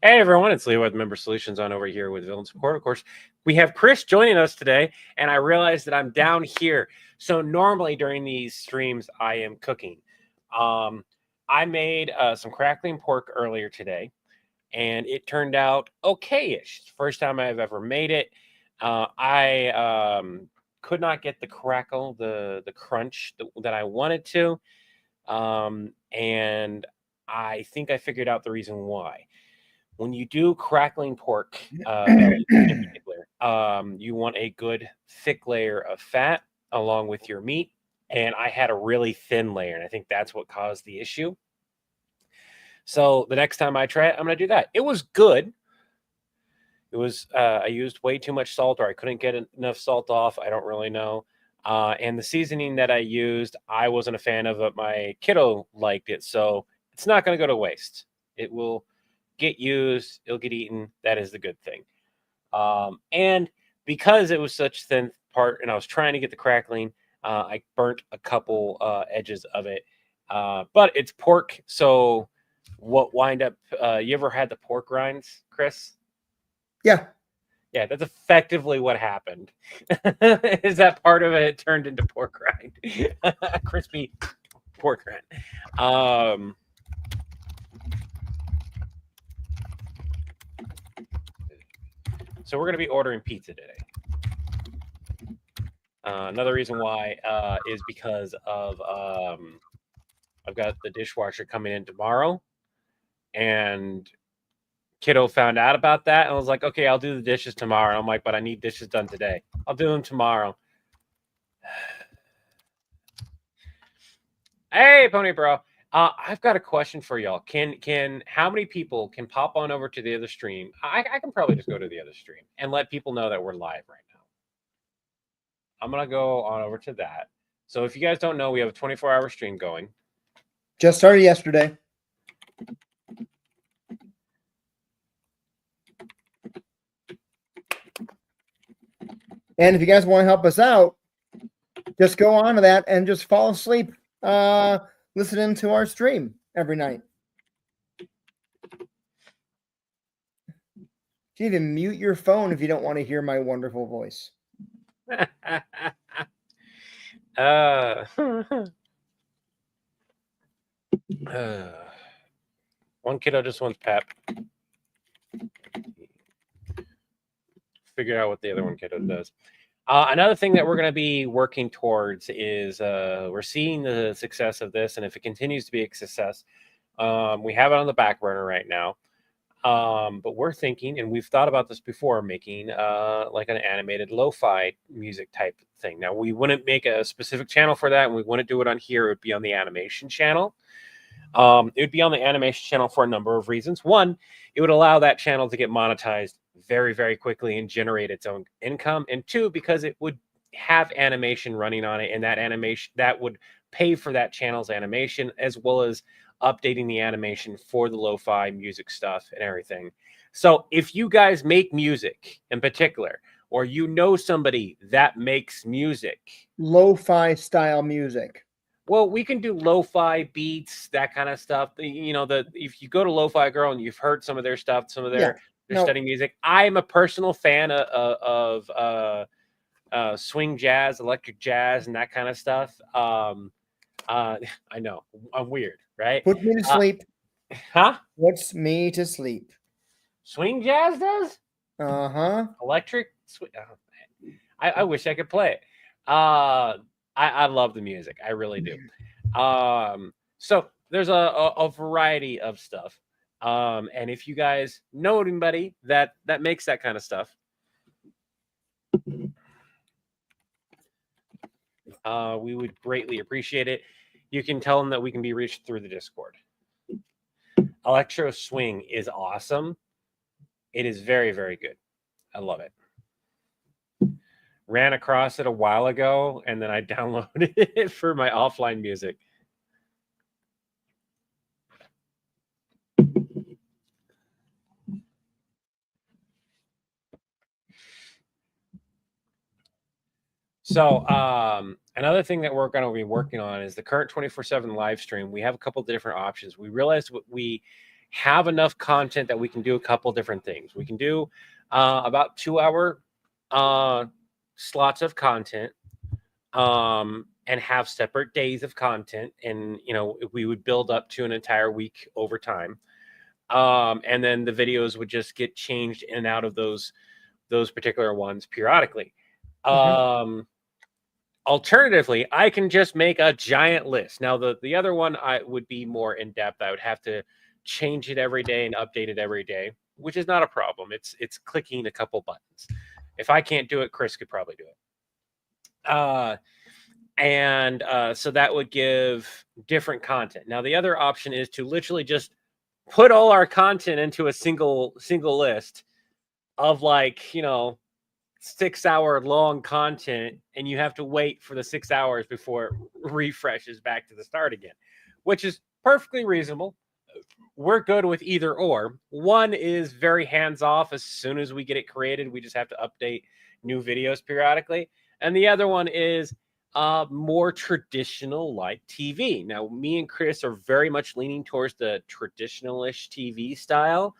Hey everyone, it's Leo with Member Solutions on over here with Villain Support. Of course, we have Chris joining us today, and I realized that I'm down here. So normally during these streams, I am cooking. Um, I made some crackling pork earlier today, and it turned out okay-ish. It's the first time I've ever made it. I could not get the crackle, the crunch that I wanted to, and I think I figured out the reason why. When you do crackling pork, in particular, you want a good thick layer of fat along with your meat. And I had a really thin layer, and I think that's what caused the issue. So the next time I try it, I'm going to do that. It was good. It was I used way too much salt, or I couldn't get enough salt off. I don't really know. And the seasoning that I used, I wasn't a fan of it. My kiddo liked it, so it's not going to go to waste. It will get used. It'll get eaten. That is the good thing. And because it was such thin part, and I was trying to get the crackling, I burnt a couple edges of it. But it's pork, so what wind up? You ever had the pork rinds, Chris? Yeah. Yeah, that's effectively what happened. Is that part of it turned into pork rind, crispy pork rind. So we're gonna be ordering pizza today. Another reason why is because of I've got the dishwasher coming in tomorrow, and kiddo found out about that and was like, "Okay, I'll do the dishes tomorrow." I'm like, "But I need dishes done today. I'll do them tomorrow." Hey, Pony Bro. I've got a question for y'all. Can how many people can pop on over to the other stream? I can probably just go to the other stream and let people know that we're live right now. I'm gonna go on over to that. So if you guys don't know, we have a 24-hour stream going. Just started yesterday. And if you guys want to help us out, just go on to that and just fall asleep listening to our stream every night. You can even mute your phone if you don't want to hear my wonderful voice. One kiddo just wants pep. Figure out what the other one kiddo does. Another thing that we're going to be working towards is we're seeing the success of this, and if it continues to be a success, we have it on the back burner right now. But we're thinking, and we've thought about this before, making like an animated lo-fi music type thing. Now, we wouldn't make a specific channel for that, and we wouldn't do it on here. It would be on the animation channel. It would be on the animation channel for a number of reasons. One, it would allow that channel to get monetized very, very quickly and generate its own income. And two, because it would have animation running on it, and that animation that would pay for that channel's animation as well as updating the animation for the lo-fi music stuff and everything. So if you guys make music in particular, or you know somebody that makes music, Lo-fi style music. well, we can do lo-fi beats, that kind of stuff. If you go to Lo-Fi Girl and you've heard some of their stuff, some of their study music. I'm a personal fan of swing jazz, electric jazz, and that kind of stuff. I know I'm weird, right? Put me to sleep. Huh? Puts me to sleep. Swing jazz does? Uh-huh. Electric? I wish I could play it. I love the music. I really do. So there's a variety of stuff. And if you guys know anybody that makes that kind of stuff, we would greatly appreciate it. You can tell them that we can be reached through the Discord. Electro swing is awesome. It is very, very good. I love it. Ran across it a while ago, and then I downloaded it for my offline music. So another thing that we're going to be working on is the current 24/7 live stream. We have a couple of different options. We realized what we have enough content that we can do a couple different things. We can do about 2 hour slots of content, and have separate days of content, and we would build up to an entire week over time. And then the videos would just get changed in and out of those particular ones periodically. Alternatively, I can just make a giant list. Now, the other one I would be more in depth. I would have to change it every day and update it every day, which is not a problem. It's clicking a couple buttons. If I can't do it, Chris could probably do it. So that would give different content. Now, the other option is to literally just put all our content into a single list of 6 hour long content, and you have to wait for the 6 hours before it refreshes back to the start again, which is perfectly reasonable. We're good with either or. One is very hands off. As soon as we get it created, we just have to update new videos periodically. And the other one is more traditional like TV. Now, me and Chris are very much leaning towards the traditional-ish TV style,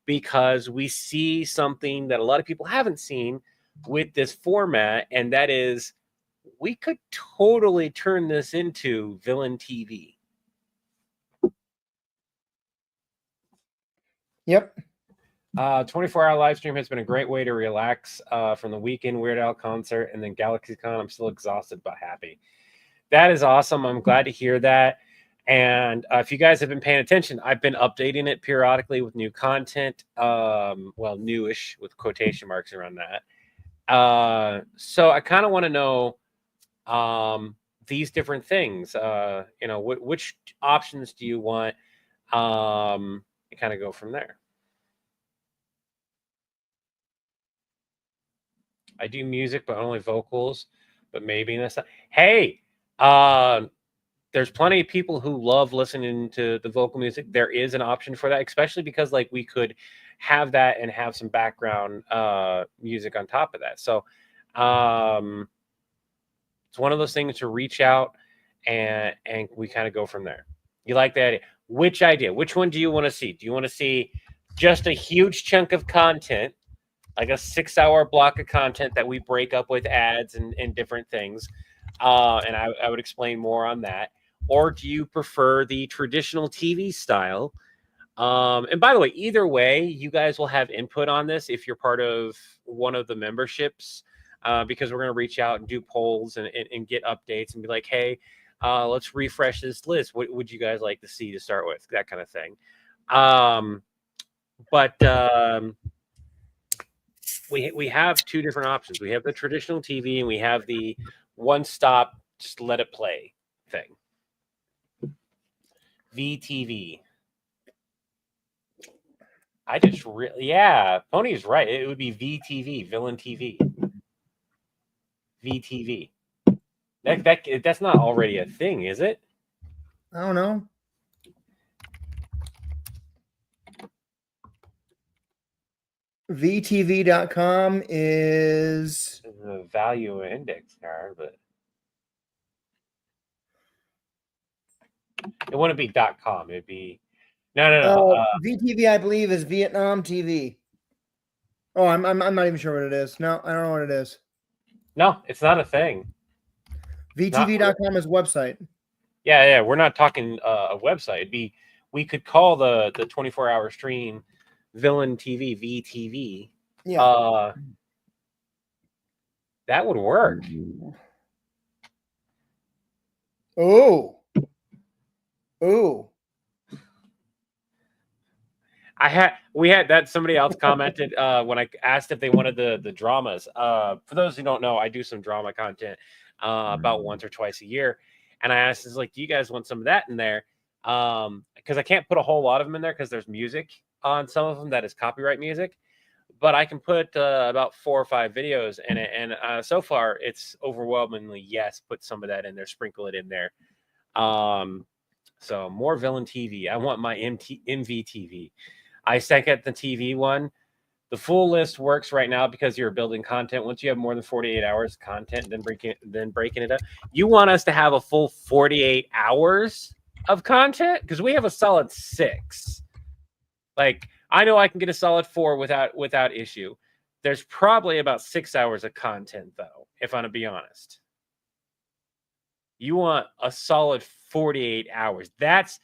because we see something that a lot of people haven't seen with this format, and that is we could totally turn this into villain TV. Yep. 24-hour live stream has been a great way to relax from the weekend Weird Al concert and then GalaxyCon. I'm still exhausted but happy. That is awesome. I'm glad to hear that. And if you guys have been paying attention, I've been updating it periodically with new content. Well, newish with quotation marks around that. So I kind of want to know these different things. Which options do you want? And kind of go from there. I do music, but only vocals. But maybe that's not. Hey, there's plenty of people who love listening to the vocal music. There is an option for that, especially because we could have that and have some background music on top of that. So it's one of those things to reach out and we kind of go from there. You like that idea? Which idea? Which one do you want to see? Do you want to see just a huge chunk of content, like a 6 hour block of content that we break up with ads and different things? And I would explain more on that. Or do you prefer the traditional TV style? And by the way, either way, you guys will have input on this if you're part of one of the memberships, because we're going to reach out and do polls and get updates and be like, hey, let's refresh this list. What would you guys like to see to start with? That kind of thing. We have two different options. We have the traditional TV and we have the one-stop, just let it play thing. VTV. Pony's right. It would be VTV, Villain TV. VTV. That's not already a thing, is it? I don't know. VTV.com is the value index card, but it wouldn't be .com. It'd be no. VTV, I believe, is Vietnam TV. Oh, I'm not even sure what it is. No, I don't know what it is. No, it's not a thing. VTV.com is a website. Yeah. We're not talking a website. We could call the 24-hour stream Villain TV, VTV. Yeah. That would work. Oh. We had that. Somebody else commented when I asked if they wanted the dramas. For those who don't know, I do some drama content about once or twice a year, and I asked, do you guys want some of that in there? Because I can't put a whole lot of them in there because there's music on some of them that is copyright music, but I can put about 4 or 5 videos in it, and so far it's overwhelmingly yes. Put some of that in there, sprinkle it in there. So more Villain TV. I want my MVTV. I second the TV one. The full list works right now because you're building content. Once you have more than 48 hours of content, then breaking it up. You want us to have a full 48 hours of content? Because we have a solid 6. Like, I know I can get a solid 4 without issue. There's probably about 6 hours of content, though, if I'm to be honest. You want a solid 48 hours. That's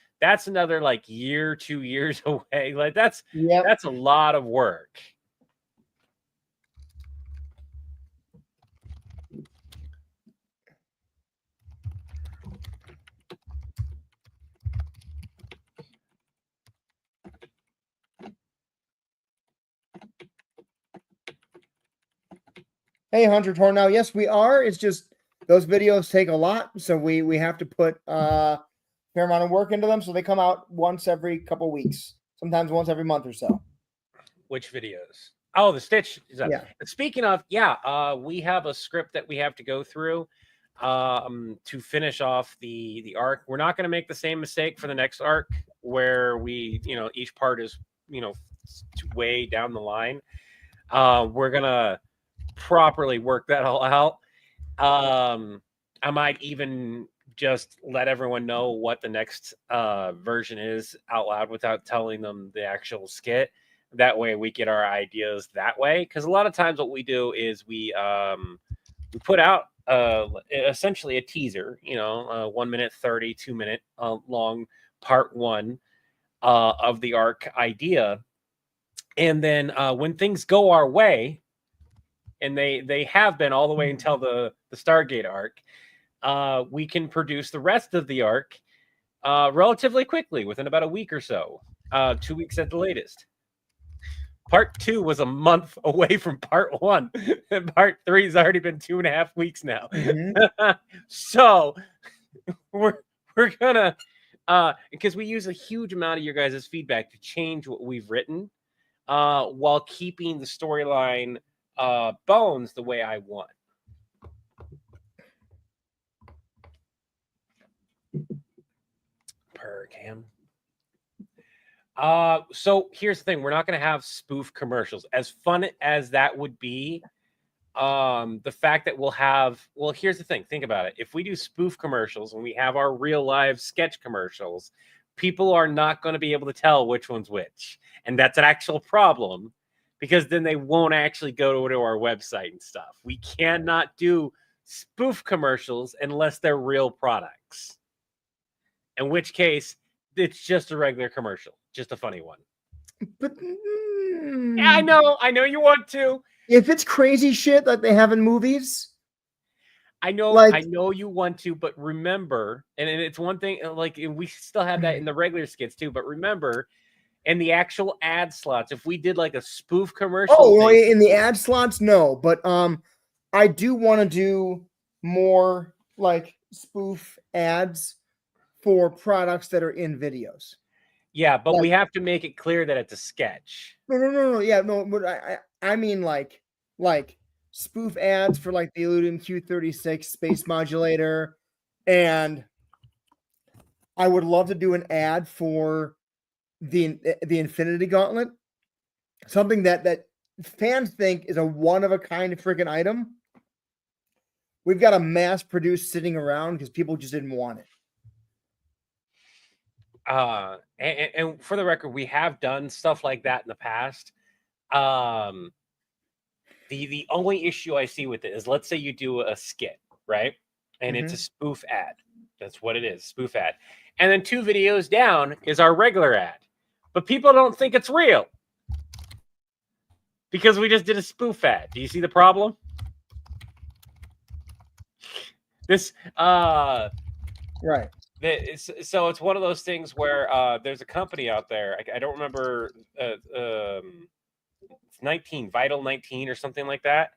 another like year, 2 years away. Like that's a lot of work. Hey, Hunter Tornell. Yes, we are. It's just those videos take a lot, so we have to put a fair amount of work into them. So they come out once every couple weeks, sometimes once every month or so. Which videos? Oh, the Stitch. Yeah. Speaking of, we have a script that we have to go through to finish off the arc. We're not going to make the same mistake for the next arc where we, each part is, way down the line. We're gonna properly work that all out. I might even just let everyone know what the next version is out loud without telling them the actual skit. That way we get our ideas that way. Because a lot of times what we do is we put out essentially a teaser, 1 minute 30, 2 minute long part 1 of the arc idea. And then when things go our way, and they have been all the way until the Stargate arc, we can produce the rest of the arc relatively quickly, within about a week or so, 2 weeks at the latest. Part 2 was a month away from part 1, and part 3 has already been 2.5 weeks now. Mm-hmm. So we're gonna because we use a huge amount of your guys' feedback to change what we've written, while keeping the storyline bones the way I want. Per cam. So here's the thing: we're not going to have spoof commercials. As fun as that would be, the fact that we'll have, well, here's the thing: think about it. If we do spoof commercials and we have our real live sketch commercials, people are not going to be able to tell which one's which, and that's an actual problem. Because then they won't actually go to our website and stuff. We cannot do spoof commercials unless they're real products. In which case, it's just a regular commercial, just a funny one. But yeah, I know you want to. If it's crazy shit that they have in movies, I know you want to, but remember, and it's one thing, like we still have that in the regular skits too. But remember, in the actual ad slots, if we did like a spoof commercial. Oh, well, in the ad slots, no. But I do want to do more like spoof ads for products that are in videos. Yeah, but we have to make it clear that it's a sketch. No. Yeah, no. But I mean like spoof ads for like the Illudium Q36 space modulator, and I would love to do an ad for the Infinity Gauntlet, something that fans think is a one of a kind freaking item. We've got a mass produced sitting around because people just didn't want it. And for the record, we have done stuff like that in the past. The only issue I see with it is, let's say you do a skit, right? And it's a spoof ad. That's what it is, spoof ad. And then 2 videos down is our regular ad. But people don't think it's real because we just did a spoof ad. Do you see the problem? This right. So it's one of those things where there's a company out there. I don't remember. It's 19 Vital 19 or something like that.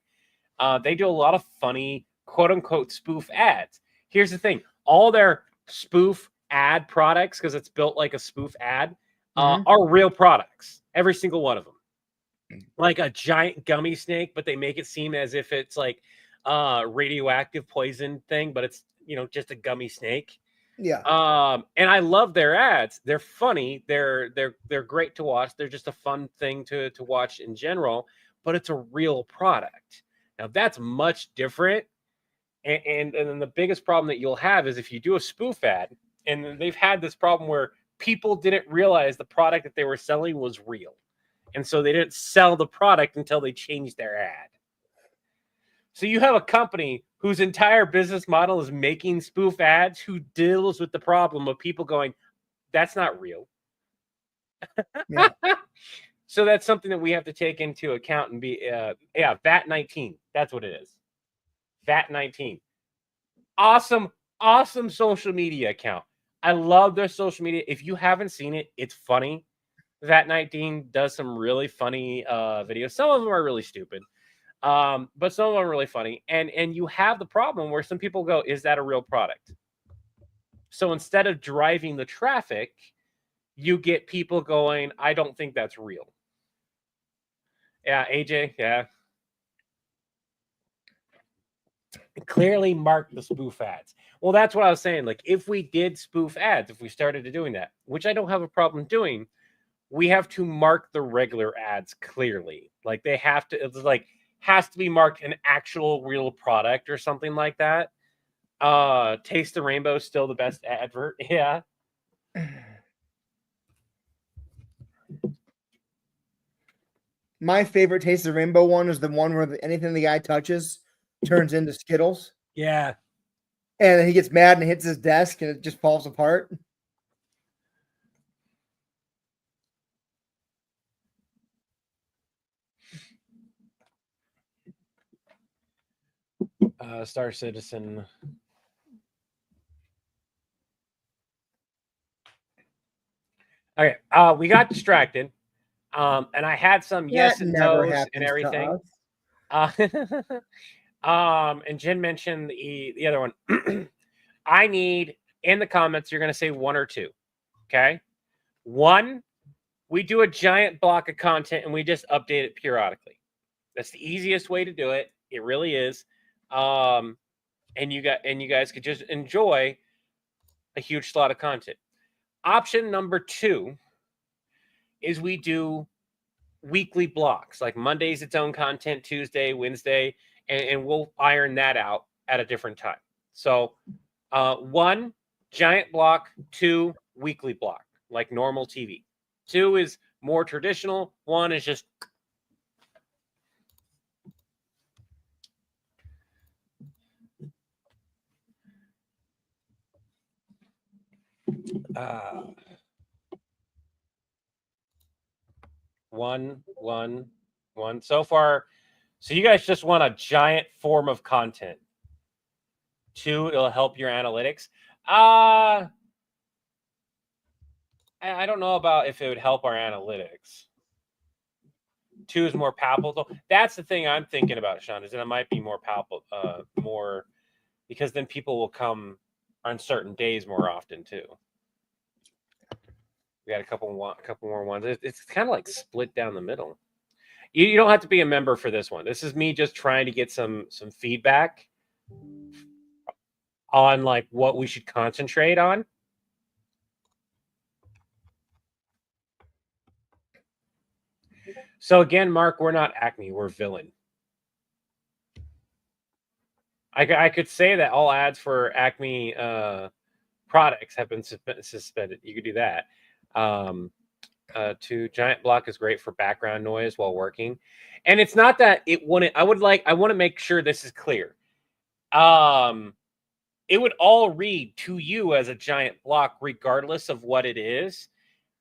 They do a lot of funny quote unquote spoof ads. Here's the thing: all their spoof ad products, because it's built like a spoof ad, are real products. Every single one of them. Like a giant gummy snake, but they make it seem as if it's like radioactive poison thing, but it's just a gummy snake. Yeah. And I love their ads. They're funny. They're great to watch. They're just a fun thing to watch in general, but it's a real product. Now that's much different. And then the biggest problem that you'll have is if you do a spoof ad, and they've had this problem where people didn't realize the product that they were selling was real. And so they didn't sell the product until they changed their ad. So you have a company whose entire business model is making spoof ads, who deals with the problem of people going, that's not real. Yeah. So that's something that we have to take into account and be, VAT19. That's what it is. VAT19. Awesome social media account. I love their social media. If you haven't seen it, it's funny. VAT19 does some really funny videos. Some of them are really stupid. But some of them are really funny. And you have the problem where some people go, is that a real product? So instead of driving the traffic, you get people going, I don't think that's real. Yeah, AJ, yeah. Clearly mark the spoof ads. Well, that's what I was saying. Like, if we did spoof ads, if we started doing that, which I don't have a problem doing, we have to mark the regular ads clearly. Like, they have to, it's like, has to be marked an actual real product or something like that. Taste the Rainbow is still the best advert. Yeah. My favorite Taste of Rainbow one is the one where anything the guy touches turns into Skittles. Yeah. And then he gets mad and hits his desk and it just falls apart. Star Citizen. Okay. We got distracted. And I had some yes and no's and everything. And Jen mentioned the other one. I need, in the comments, you're going to say one or two. Okay. One, we do a giant block of content and we just update it periodically. That's the easiest way to do it. It really is. And you guys could just enjoy a huge slot of content. Option number two is we do weekly blocks, like Monday's its own content, Tuesday, Wednesday, and we'll iron that out at a different time. So one, giant block, two, weekly block, like normal TV. Two is more traditional. One is just one. So far, so you guys just want a giant form of content. Two, it'll help your analytics. I don't know about if it would help our analytics. Two is more palpable. That's the thing I'm thinking about, Sean, is that it might be more palpable, more, because then people will come on certain days more often too. We got a couple more ones. It's kind of like split down the middle. You don't have to be a member for this one. This is me just trying to get some feedback on like what we should concentrate on. So again, Mark, we're not Acme, we're Villain. I could say that all ads for Acme products have been suspended. You could do that. Two, giant block is great for background noise while working. And it's not that it wouldn't, I want to make sure this is clear. It would all read to you as a giant block, regardless of what it is.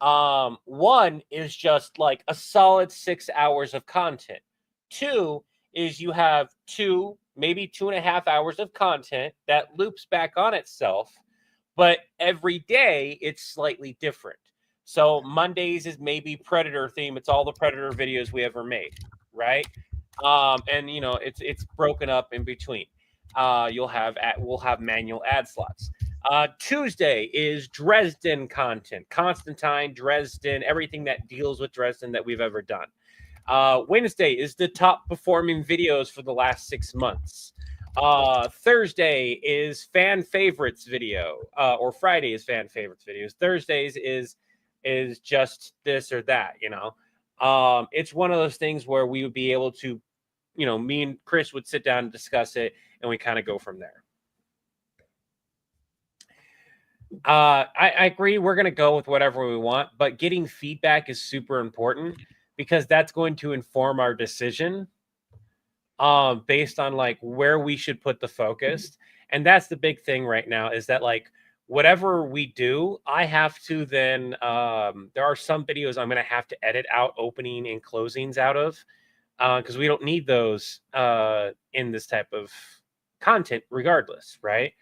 One is just like a solid 6 hours of content. Two is you have maybe 2.5 hours of content that loops back on itself, but every day it's slightly different. So Mondays is maybe Predator theme. It's all the Predator videos we ever made, right? And you know, it's broken up in between. We'll have manual ad slots. Tuesday is Dresden content, Constantine, Dresden, everything that deals with Dresden that we've ever done. Wednesday is the top performing videos for the last 6 months. Thursday is fan favorites video, or Friday is fan favorites videos. Thursdays is just this or that, you know. It's one of those things where we would be able to, you know, me and Chris would sit down and discuss it, and we kind of go from there. I agree. We're going to go with whatever we want, but getting feedback is super important because that's going to inform our decision based on like where we should put the focus. And that's the big thing right now is that like whatever we do, I have to then there are some videos I'm going to have to edit out opening and closings out of because we don't need those in this type of content regardless, right?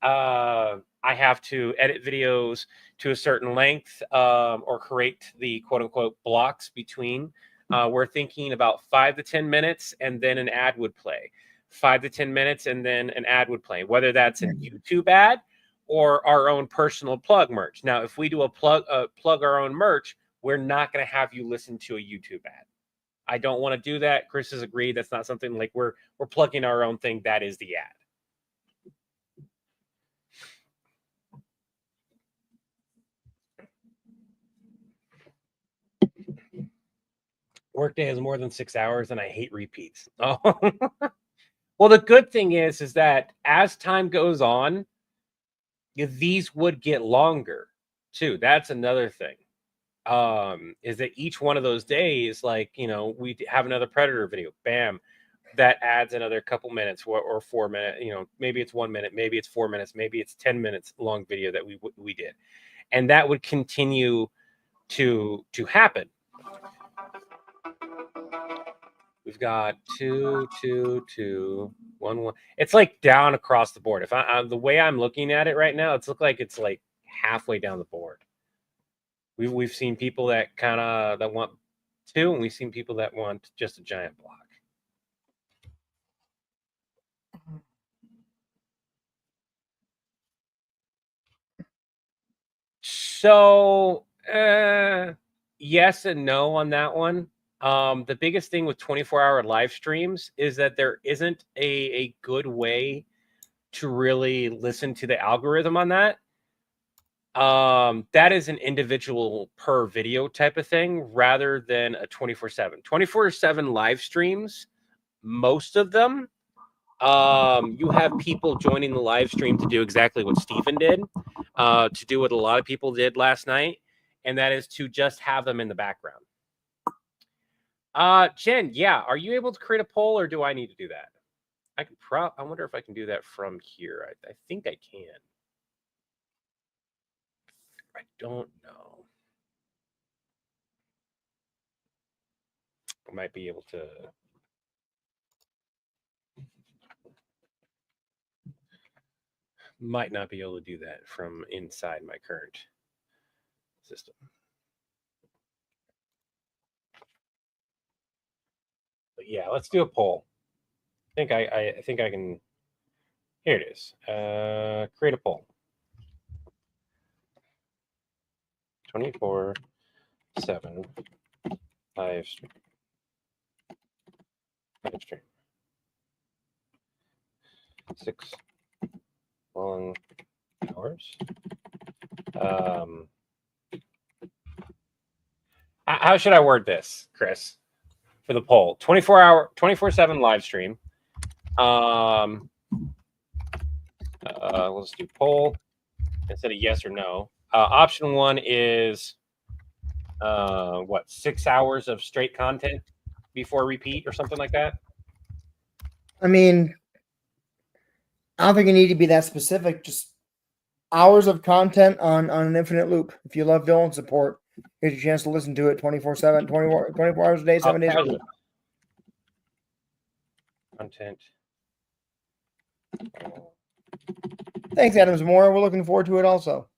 I have to edit videos to a certain length or create the quote unquote blocks between. We're thinking about 5 to 10 minutes and then an ad would play. 5 to 10 minutes and then an ad would play, whether that's a YouTube ad or our own personal plug merch. Now, if we do a plug our own merch, we're not going to have you listen to a YouTube ad. I don't want to do that. Chris has agreed. That's not something like we're plugging our own thing. That is the ad. Workday is more than 6 hours and I hate repeats. Oh. Well, the good thing is that as time goes on, these would get longer too. That's another thing. Is that each one of those days, like, we have another Predator video, bam, that adds another couple minutes or 4 minutes, maybe it's 1 minute, maybe it's 4 minutes, maybe it's 10 minutes long video that we did. And that would continue to happen. We've got 2, 2, 2, 1, 1. It's like down across the board. If the way I'm looking at it right now, it's look like it's like halfway down the board. We've seen people that want 2, and we've seen people that want just a giant block. So yes and no on that one. The biggest thing with 24-hour live streams is that there isn't a good way to really listen to the algorithm on that. That is an individual per video type of thing rather than a 24/7. 24/7 live streams, most of them, you have people joining the live stream to do exactly what Steven did, to do what a lot of people did last night, and that is to just have them in the background. Jen, yeah, are you able to create a poll or do I need to do that? I wonder if I can do that from here. I think I can. I don't know. I might be able to. Might not be able to do that from inside my current system. But yeah, let's do a poll. I think I can. Here it is. Create a poll. 24/7 live stream. Live stream. 6 long hours. How should I word this, Chris, for the poll? 24/7 live stream. Let's do poll instead of yes or no. Option 1 is 6 hours of straight content before repeat or something like that? I mean, I don't think you need to be that specific. Just hours of content on an infinite loop. If you love villain support, here's your chance to listen to it 24/7, 24 hours a day, 7 days a week. Content. Thanks, Adams Moore. We're looking forward to it also.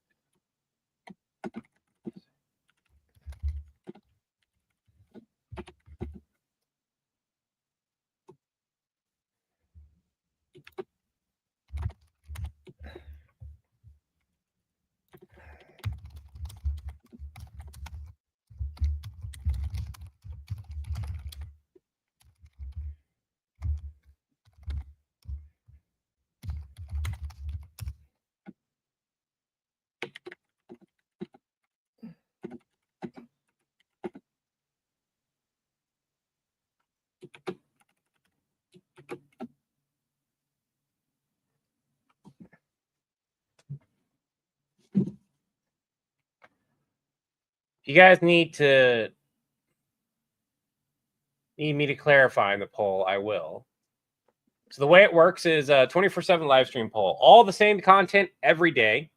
you guys need me to clarify in the poll, I will. So the way it works is a 24/7 live stream poll. All the same content every day,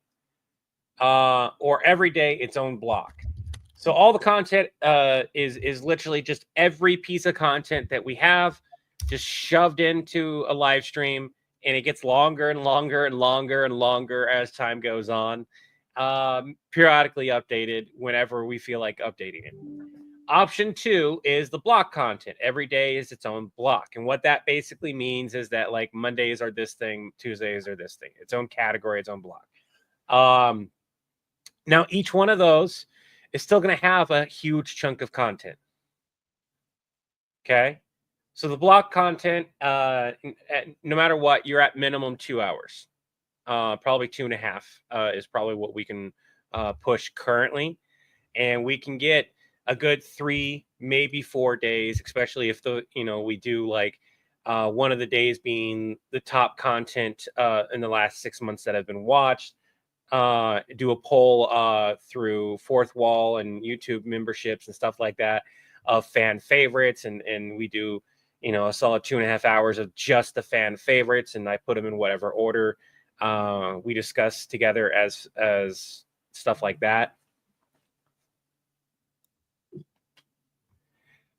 or every day its own block. So all the content is literally just every piece of content that we have just shoved into a live stream, and it gets longer and longer and longer and longer as time goes on. Periodically updated whenever we feel like updating it. Option 2 is the block content. Every day is its own block. And what that basically means is that like Mondays are this thing, Tuesdays are this thing, its own category, its own block. Now, each one of those is still going to have a huge chunk of content. Okay. So the block content, no matter what, you're at minimum 2 hours. Probably 2.5 is probably what we can push currently. And we can get a good 3, maybe 4 days, especially if we do like one of the days being the top content in the last 6 months that have been watched. Do a poll through Fourth Wall and YouTube memberships and stuff like that of fan favorites, and we do a solid 2.5 hours of just the fan favorites, and I put them in whatever order we discuss together as stuff like that.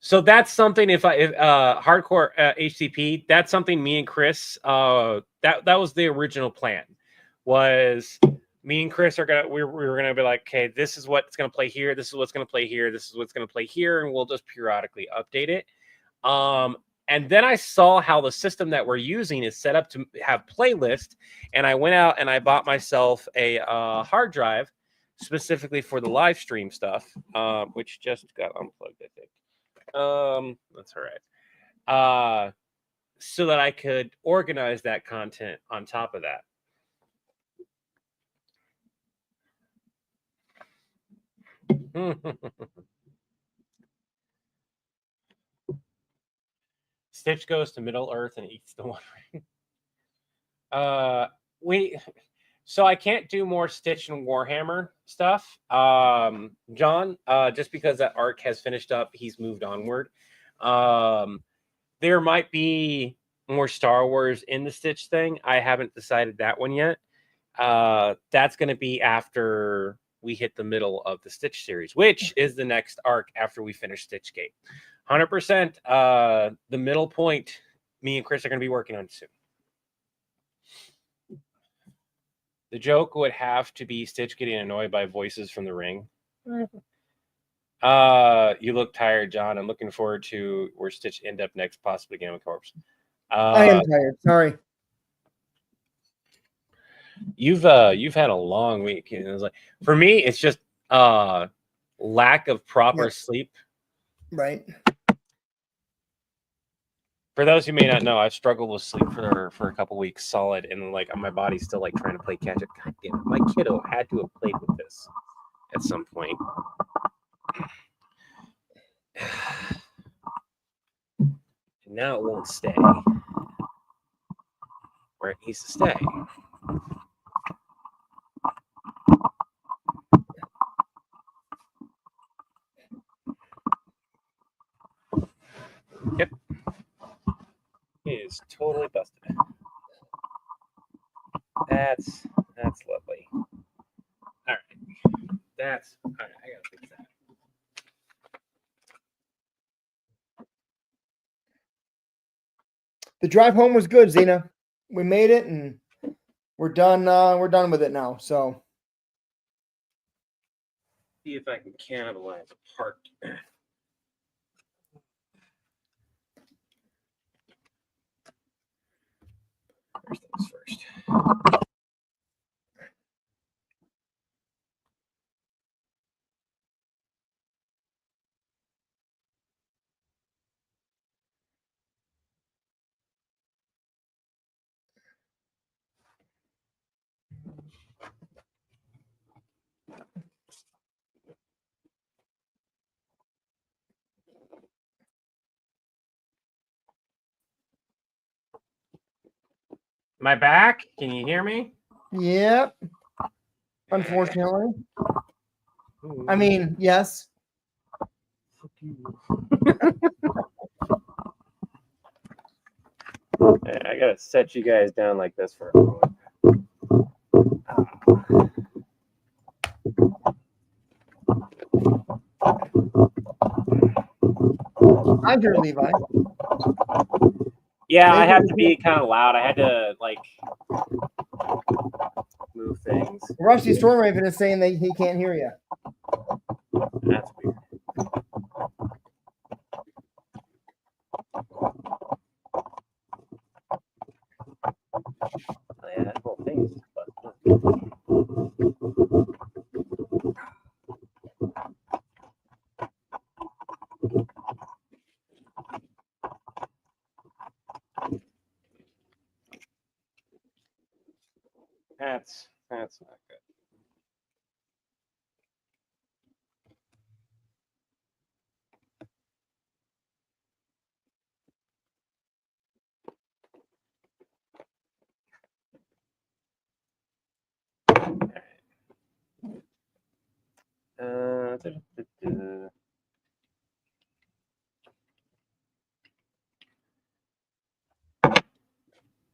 So that's something. If hardcore HCP, that's something me and Chris. That was the original plan. Was me and Chris we were gonna be like, okay, this is what's gonna play here. This is what's gonna play here. This is what's gonna play here, and we'll just periodically update it. And then I saw how the system that we're using is set up to have playlists, and I went out and I bought myself a hard drive specifically for the live stream stuff, which just got unplugged, I think. That's all right. So that I could organize that content on top of that. Stitch goes to Middle Earth and eats the One Ring. So I can't do more Stitch and Warhammer stuff, John, just because that arc has finished up. He's moved onward. There might be more Star Wars in the Stitch thing. I haven't decided that one yet. That's going to be after we hit the middle of the Stitch series, which is the next arc after we finish Stitchgate. 100%. The middle point, me and Chris are going to be working on soon. The joke would have to be Stitch getting annoyed by voices from the ring. You look tired, John. I'm looking forward to where Stitch end up next, possibly Gamma Corps. I am tired. Sorry. You've had a long week. It was like, for me, it's just lack of proper sleep. Right. For those who may not know, I've struggled with sleep for a couple weeks solid, and like my body's still like trying to play catch up. God damn it, my kiddo had to have played with this at some point. And now it won't stay where it needs to stay. Yep. It is totally busted. That's lovely. All right. All right, I gotta fix that. The drive home was good, Xena. We made it, and we're done. We're done with it now. So, see if I can cannibalize a part. First things first. Am I back? Can you hear me? yep. Unfortunately. I mean, yes. Fuck you. I gotta set you guys down like this for a moment. I'm here, Levi. Yeah, I Maybe have we to can- be kind of loud. I had to like move things. Rusty Stormraven is saying that he can't hear you. That's weird. Oh, yeah, that whole thing. That's not good.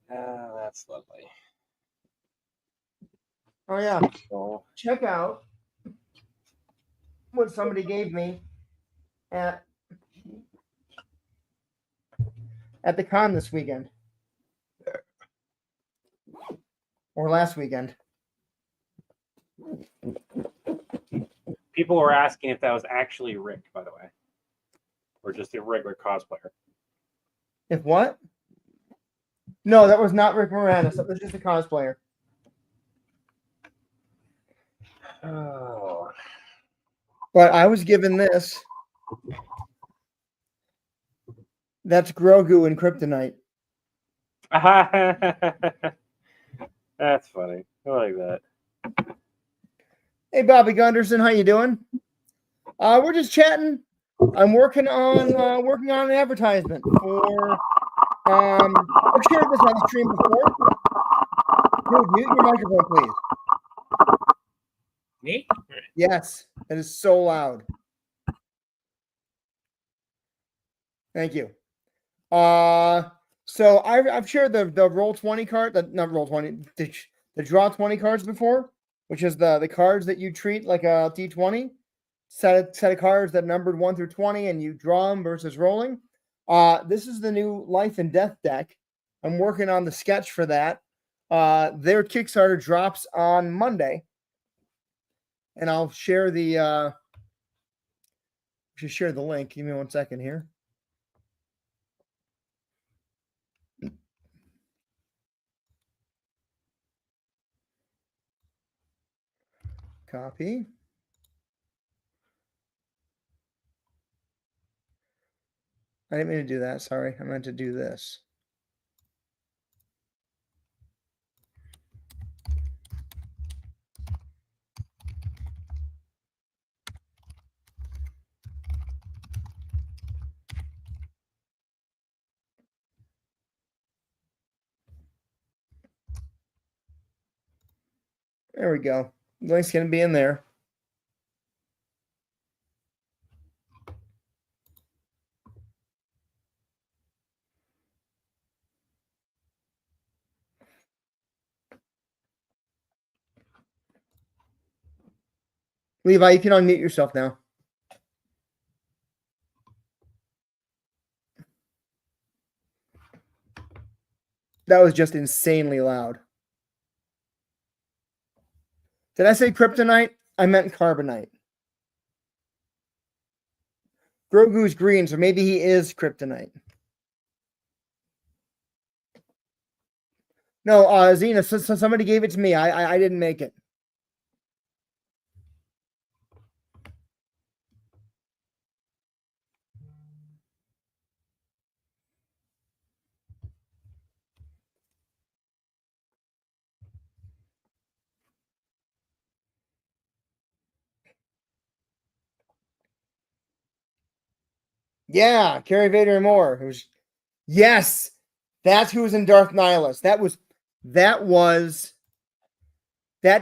That's lovely. Oh yeah. So, Check out what somebody gave me at the con this weekend. Or last weekend. people were asking if that was actually Rick, by the way, or just a regular cosplayer. If what? No, that was not Rick Moranis. That was just a cosplayer. Oh. But I was given this. That's Grogu in Kryptonite. That's funny. I like that. Hey, Bobby Gunderson, how you doing? We're just chatting. I'm working on an advertisement for. I've shared this on the stream before. Dude, mute your microphone, please. Me? Yes, it is so loud. Thank you. So I've shared the Roll20 card, not Roll20, the Draw 20 cards before, which is the cards that you treat like a D20 set of cards that numbered 1 through 20, and you draw them versus rolling. This is the new Life and Death deck. I'm working on the sketch for that. Their Kickstarter drops on Monday, and I'll share the share the link. Give me 1 second here. Copy. I didn't mean to do that. Sorry. I meant to do this. There we go. The link's going to be in there. Levi, you can unmute yourself now. That was just insanely loud. Did I say kryptonite? I meant carbonite. Grogu's green, so maybe he is kryptonite. No, Xena, so somebody gave it to me. I didn't make it. Yeah, Carrie Vader and more. Yes, that's who was in Darth Nihilus. That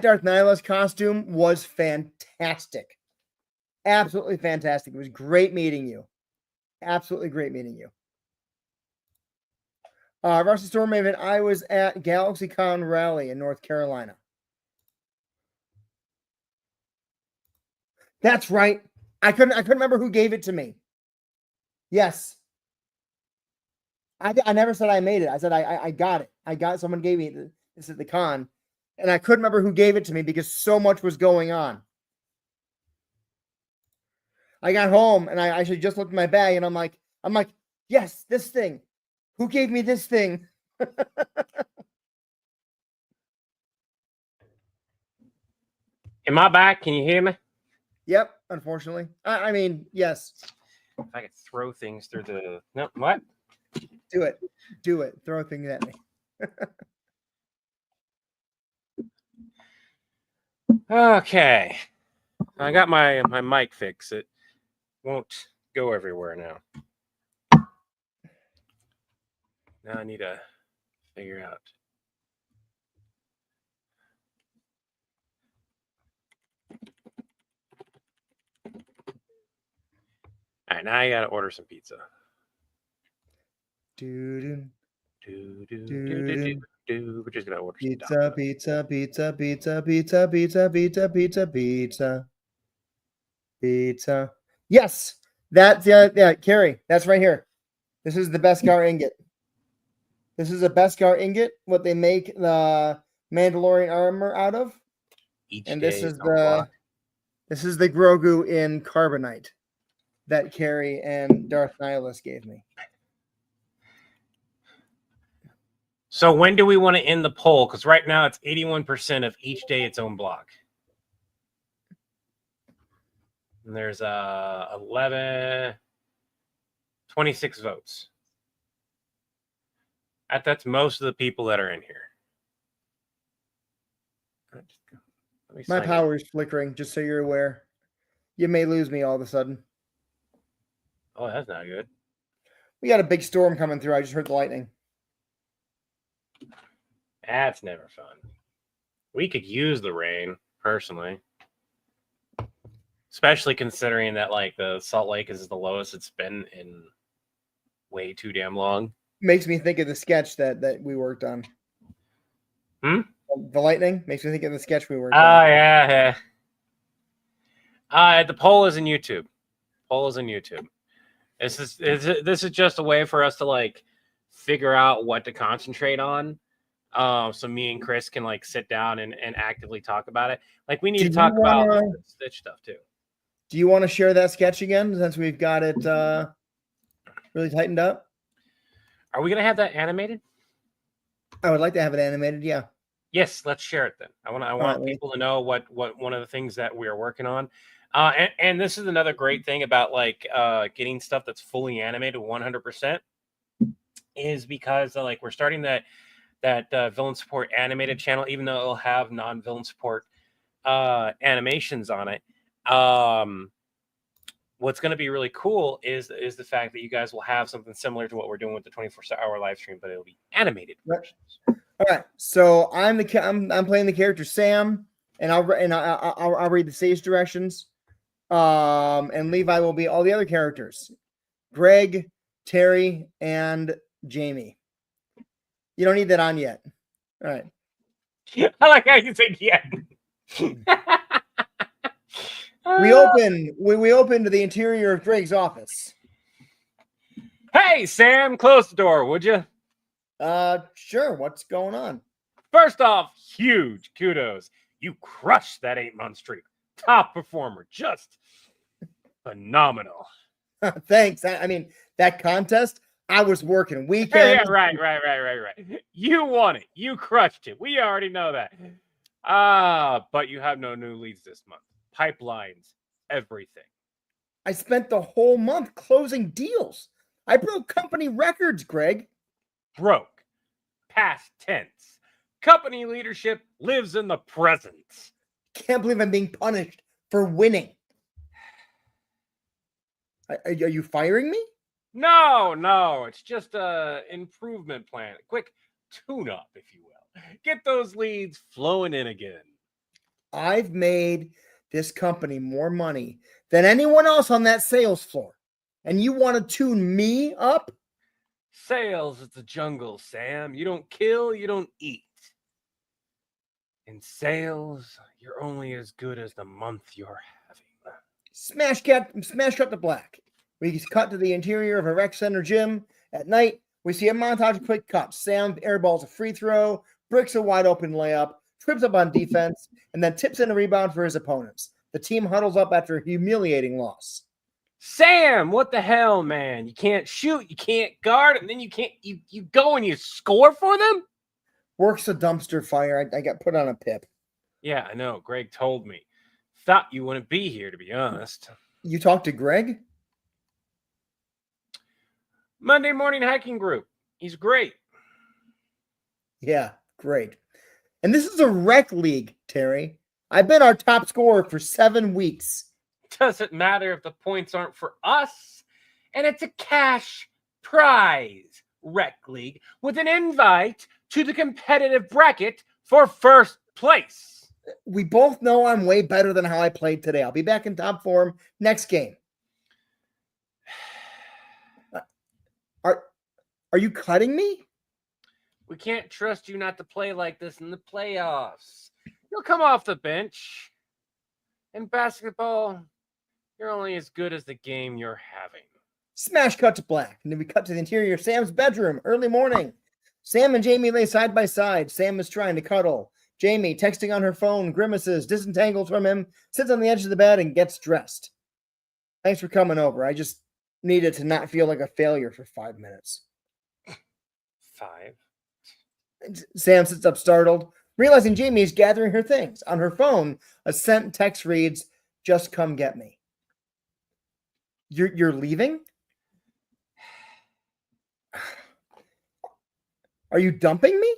Darth Nihilus costume was fantastic. absolutely fantastic. It was great meeting you. Absolutely great meeting you. Rusty Stormhaven, I was at GalaxyCon Rally in North Carolina. That's right. I couldn't remember who gave it to me. Yes. I never said I made it. I said I got it. I got someone gave me this at the con, and I couldn't remember who gave it to me because so much was going on. I got home and I should just looked at my bag and I'm like, yes, this thing. Who gave me this thing? Am I back? Can you hear me? Yep, unfortunately. I mean, yes. If I could throw things through the no, what? Do it. Do it. Throw things at me. Okay. I got my mic fixed. It won't go everywhere now. Now I need to figure out. All right, now I gotta order some pizza. We're just gonna order pizza, pizza, pizza, pizza, pizza, pizza, pizza, pizza, pizza, pizza. Yes, that's yeah, Carrie. That's right here. This is the Beskar ingot. This is a Beskar ingot. What they make the Mandalorian armor out of. And this is the Grogu in carbonite that Carrie and Darth Nihilus gave me. So when do we want to end the poll? Because right now it's 81% of each day its own block. And there's 26 votes. That's most of the people that are in here. My power is flickering, just so you're aware. You may lose me all of a sudden. Oh, that's not good. We got a big storm coming through. I just heard the lightning. That's never fun. We could use the rain, personally. Especially considering that, like, the Salt Lake is the lowest it's been in way too damn long. Makes me think of the sketch that we worked on. The lightning makes me think of the sketch we worked on. Oh, yeah. The poll is in YouTube. This is just a way for us to, like, figure out what to concentrate on. So me and Chris can, like, sit down and actively talk about it. Like, we need to talk about the Stitch stuff too. Do you want to share that sketch again since we've got it really tightened up? Are we gonna have that animated? I would like to have it animated. Yeah. Yes, let's share it then. I want people to know what one of the things that we are working on. And this is another great thing about, like, getting stuff that's fully animated 100% is because like we're starting that villain support animated channel, even though it'll have non-villain support animations on it. What's going to be really cool is the fact that you guys will have something similar to what we're doing with the 24-hour live stream, but it'll be animated versions. All right, so I'm playing the character Sam, and I'll read the stage directions. And Levi will be all the other characters: Greg, Terry, and Jamie. You don't need that on yet. All right. I like how you said yet. We opened the interior of Greg's office. Hey, Sam, close the door, would you? Sure. What's going on? First off, huge kudos. You crushed that 8-month streak. Top performer. Just phenomenal. Thanks. I mean, that contest, I was working weekends. Yeah, right. You won it. You crushed it. We already know that. But you have no new leads this month. Pipelines, everything. I spent the whole month closing deals. I broke company records, Greg. Broke. Past tense. Company leadership lives in the present. Can't believe I'm being punished for winning. Are you firing me? No. It's just a improvement plan. A quick tune-up, if you will. Get those leads flowing in again. I've made this company more money than anyone else on that sales floor, and you want to tune me up? Sales is the jungle, Sam. You don't kill, you don't eat. In sales, you're only as good as the month you're having. Smash cut to black. We cut to the interior of a rec center gym. At night, we see a montage of quick cuts. Sam airballs a free throw, bricks a wide open layup, trips up on defense, and then tips in a rebound for his opponents. The team huddles up after a humiliating loss. Sam, what the hell, man? You can't shoot, you can't guard, and then you go and you score for them? Works a dumpster fire. I got put on a pip. Yeah, I know. Greg told me. Thought you wouldn't be here, to be honest. You talked to Greg? Monday morning hiking group. He's great. Yeah, great. And this is a rec league, Terry. I've been our top scorer for 7 weeks. Doesn't matter if the points aren't for us. And it's a cash prize rec league with an invite to the competitive bracket for first place. We both know I'm way better than how I played today. I'll be back in top form next game. Are you cutting me? We can't trust you not to play like this in the playoffs. You'll come off the bench. In basketball, you're only as good as the game you're having. Smash cut to black. And then we cut to the interior of Sam's bedroom. Early morning. Sam and Jamie lay side by side. Sam is trying to cuddle. Jamie, texting on her phone, grimaces, disentangles from him, sits on the edge of the bed and gets dressed. Thanks for coming over. I just needed to not feel like a failure for 5 minutes. 5? Sam sits up startled, realizing Jamie is gathering her things. On her phone, a sent text reads, "Just come get me." You're leaving? Are you dumping me?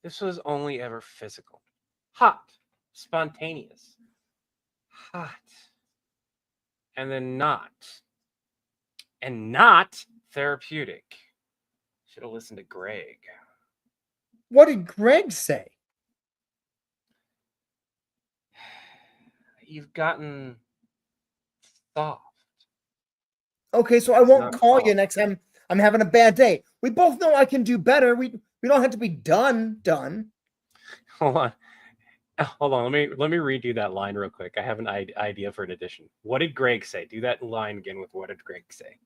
This was only ever physical. Hot. Spontaneous. Hot. And then not. And not therapeutic. Should have listened to Greg. What did Greg say? You've gotten soft. Okay, so I won't Not call you soft. next time I'm having a bad day. We both know I can do better. We don't have to be done. Hold on. Let me redo that line real quick. I have an idea for an addition. What did Greg say? Do that line again with what did Greg say?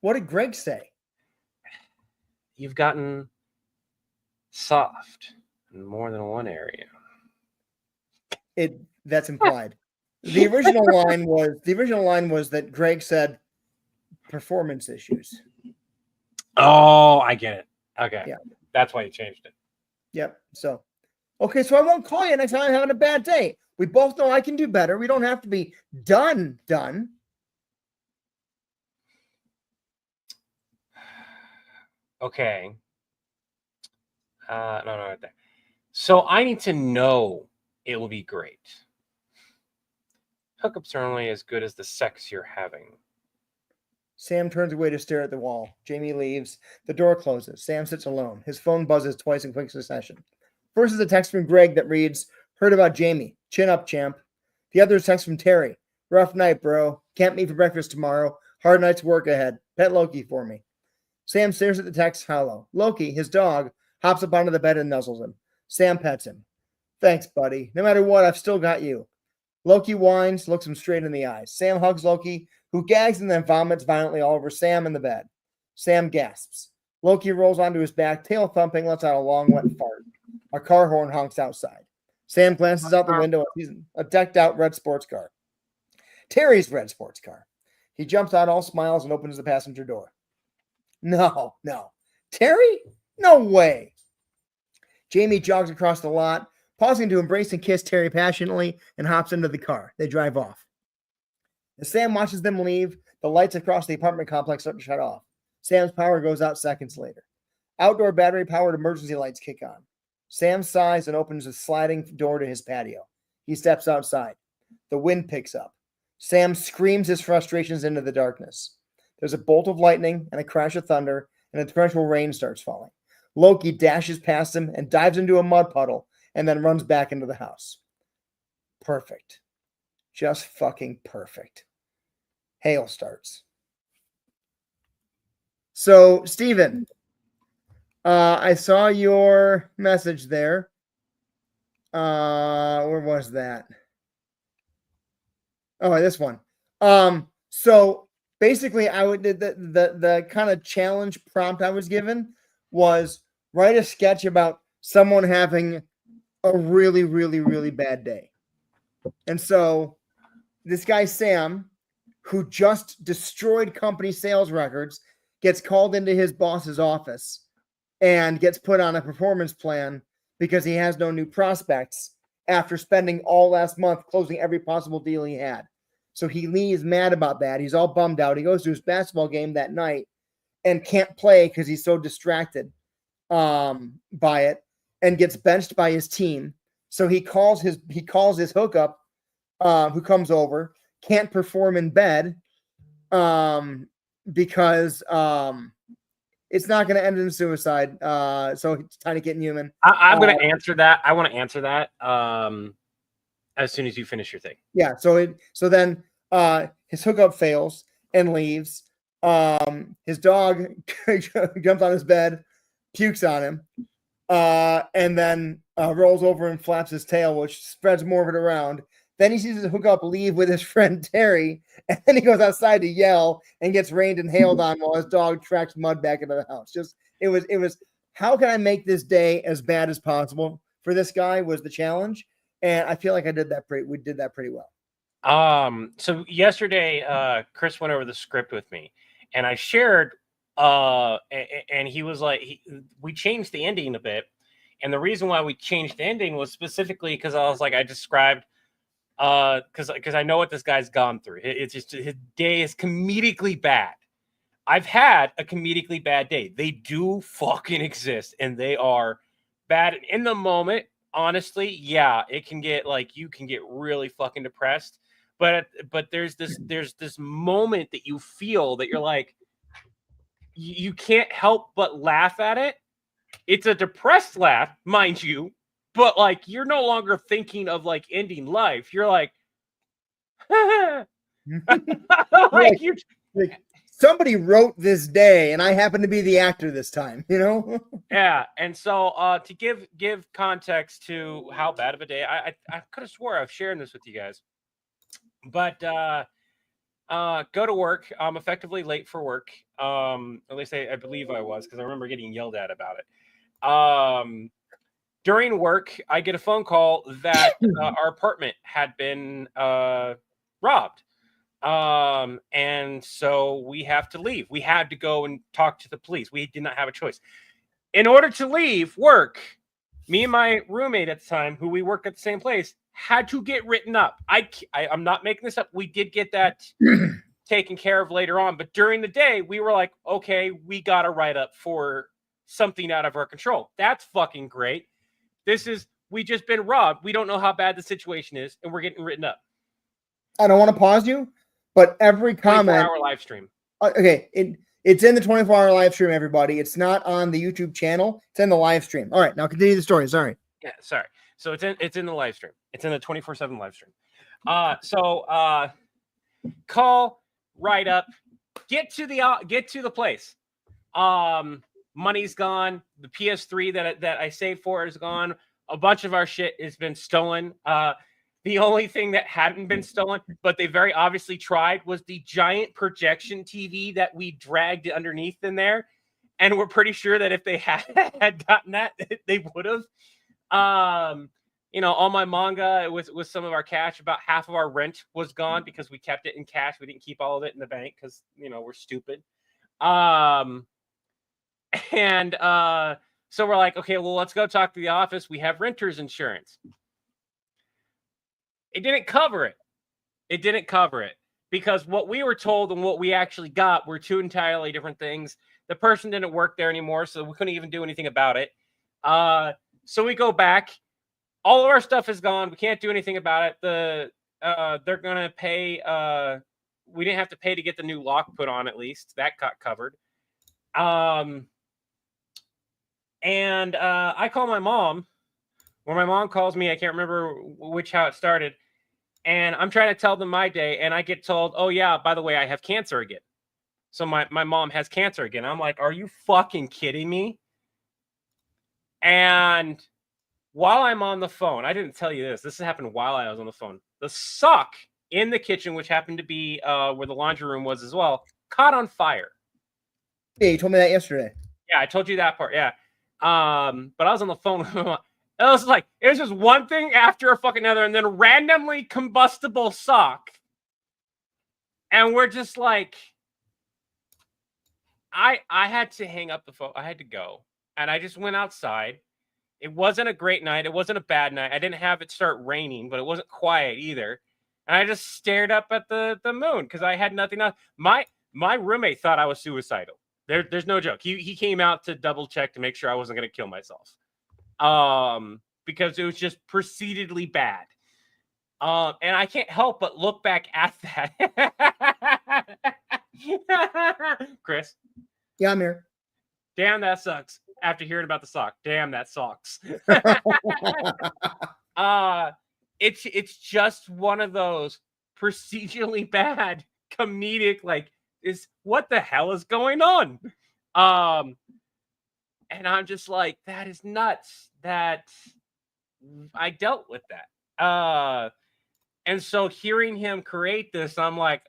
What did Greg say? You've gotten soft in more than one area. That's implied. The original line was that Greg said performance issues. Oh, I get it. Okay. Yeah. That's why you changed it. Yep. So, okay, so I won't call you next time I'm having a bad day. We both know I can do better. We don't have to be done. Okay. No, right there. So I need to know it will be great. Hookups are only as good as the sex you're having. Sam turns away to stare at the wall. Jamie leaves. The door closes. Sam sits alone. His phone buzzes twice in quick succession. First is a text from Greg that reads, "Heard about Jamie. Chin up, champ." The other is text from Terry. "Rough night, bro. Can't meet for breakfast tomorrow. Hard night's work ahead. Pet Loki for me." Sam stares at the text hollow. Loki, his dog, hops up onto the bed and nuzzles him. Sam pets him. "Thanks, buddy. No matter what, I've still got you." Loki whines, looks him straight in the eyes. Sam hugs Loki, who gags and then vomits violently all over Sam in the bed. Sam gasps. Loki rolls onto his back, tail thumping, lets out a long, wet fart. A car horn honks outside. Sam glances out the window and sees a decked-out red sports car. Terry's red sports car. He jumps out all smiles and opens the passenger door. No. Terry? No way. Jamie jogs across the lot, pausing to embrace and kiss Terry passionately, and hops into the car. They drive off. As Sam watches them leave, the lights across the apartment complex start to shut off. Sam's power goes out seconds later. Outdoor battery-powered emergency lights kick on. Sam sighs and opens the sliding door to his patio. He steps outside. The wind picks up. Sam screams his frustrations into the darkness. There's a bolt of lightning and a crash of thunder, and a torrential rain starts falling. Loki dashes past him and dives into a mud puddle, and then runs back into the house. Perfect. Just fucking perfect. Hail starts. So, Steven, I saw your message there. Where was that? Oh, this one. So basically, I would the kind of challenge prompt I was given was write a sketch about someone having a really, really, really bad day. And so this guy Sam, who just destroyed company sales records, gets called into his boss's office and gets put on a performance plan because he has no new prospects after spending all last month closing every possible deal he had. So he's mad about that. He's all bummed out. He goes to his basketball game that night and can't play because he's so distracted by it, and gets benched by his team. So he calls his hookup, who comes over, can't perform in bed because it's not going to end in suicide. So it's Tiny Kitten Human. I'm going to answer that. I want to answer that as soon as you finish your thing. Yeah. So then his hookup fails and leaves. His dog jumps on his bed, pukes on him, and then rolls over and flaps his tail, which spreads more of it around. Then he sees his hookup leave with his friend Terry, and then he goes outside to yell and gets rained and hailed on while his dog tracks mud back into the house. It was how can I make this day as bad as possible for this guy was the challenge, and I feel like we did that pretty well. So yesterday, Chris went over the script with me, and I shared, and he was like, we changed the ending a bit, and the reason why we changed the ending was specifically because I was like, I described. Because I know what this guy's gone through. It's just his day is comedically bad. I've had a comedically bad day. They do fucking exist, and they are bad in the moment. Honestly, yeah, it can get like you can get really fucking depressed. But there's this moment that you feel that you're like you can't help but laugh at it. It's a depressed laugh, mind you. But like you're no longer thinking of like ending life. You're like, like somebody wrote this day, and I happen to be the actor this time. Yeah. And so to give context to how bad of a day, I could have swore I've shared this with you guys, but go to work. I'm effectively late for work. At least I believe I was because I remember getting yelled at about it. During work, I get a phone call that our apartment had been robbed. And so we have to leave. We had to go and talk to the police. We did not have a choice. In order to leave work, me and my roommate at the time, who we worked at the same place, had to get written up. I'm not making this up. We did get that taken care of later on. But during the day, we were like, okay, we got to write up for something out of our control. That's fucking great. We just been robbed. We don't know how bad the situation is, and we're getting written up. I don't want to pause you, but every comment. 24-hour live stream. Okay, it's in the 24-hour live stream, everybody. It's not on the YouTube channel. It's in the live stream. All right, now continue the story. Sorry. Yeah, sorry. So it's in the live stream. It's in the 24/7 live stream. Call, write up, get to the place. Money's gone. The PS3 that I saved for is gone. A bunch of our shit has been stolen. The only thing that hadn't been stolen, but they very obviously tried, was the giant projection TV that we dragged underneath in there. And we're pretty sure that if they had gotten that, they would have. All my manga with some of our cash, about half of our rent was gone because we kept it in cash. We didn't keep all of it in the bank because, we're stupid. So we're like, okay, well, let's go talk to the office. We have renter's insurance. It didn't cover it because what we were told and what we actually got were two entirely different things. The person didn't work there anymore, so we couldn't even do anything about it. So we go back. All of our stuff is gone. We can't do anything about it. They're gonna pay. We didn't have to pay to get the new lock put on. At least that got covered. And I call my mom, or my mom calls me. I can't remember how it started. And I'm trying to tell them my day, and I get told, oh, yeah, by the way, I have cancer again. So my mom has cancer again. I'm like, are you fucking kidding me? And while I'm on the phone, I didn't tell you this. This happened while I was on the phone. The sock in the kitchen, which happened to be where the laundry room was as well, caught on fire. Yeah, you told me that yesterday. Yeah, I told you that part. Yeah. But I was on the phone with my, it was just one thing after a fucking another, and then randomly combustible sock. And we're just like, I had to hang up the phone. I had to go. And I just went outside. It wasn't a great night. It wasn't a bad night. I didn't have it start raining, but it wasn't quiet either. And I just stared up at the moon because I had nothing else. My roommate thought I was suicidal. There's no joke. He came out to double check to make sure I wasn't going to kill myself. Because it was just proceededly bad. And I can't help but look back at that. Chris? Yeah, I'm here. Damn, that sucks. After hearing about the sock. Damn, that sucks. It's just one of those procedurally bad comedic, like, is what the hell is going on? And I'm just like, that is nuts that I dealt with that. And so hearing him create this, I'm like,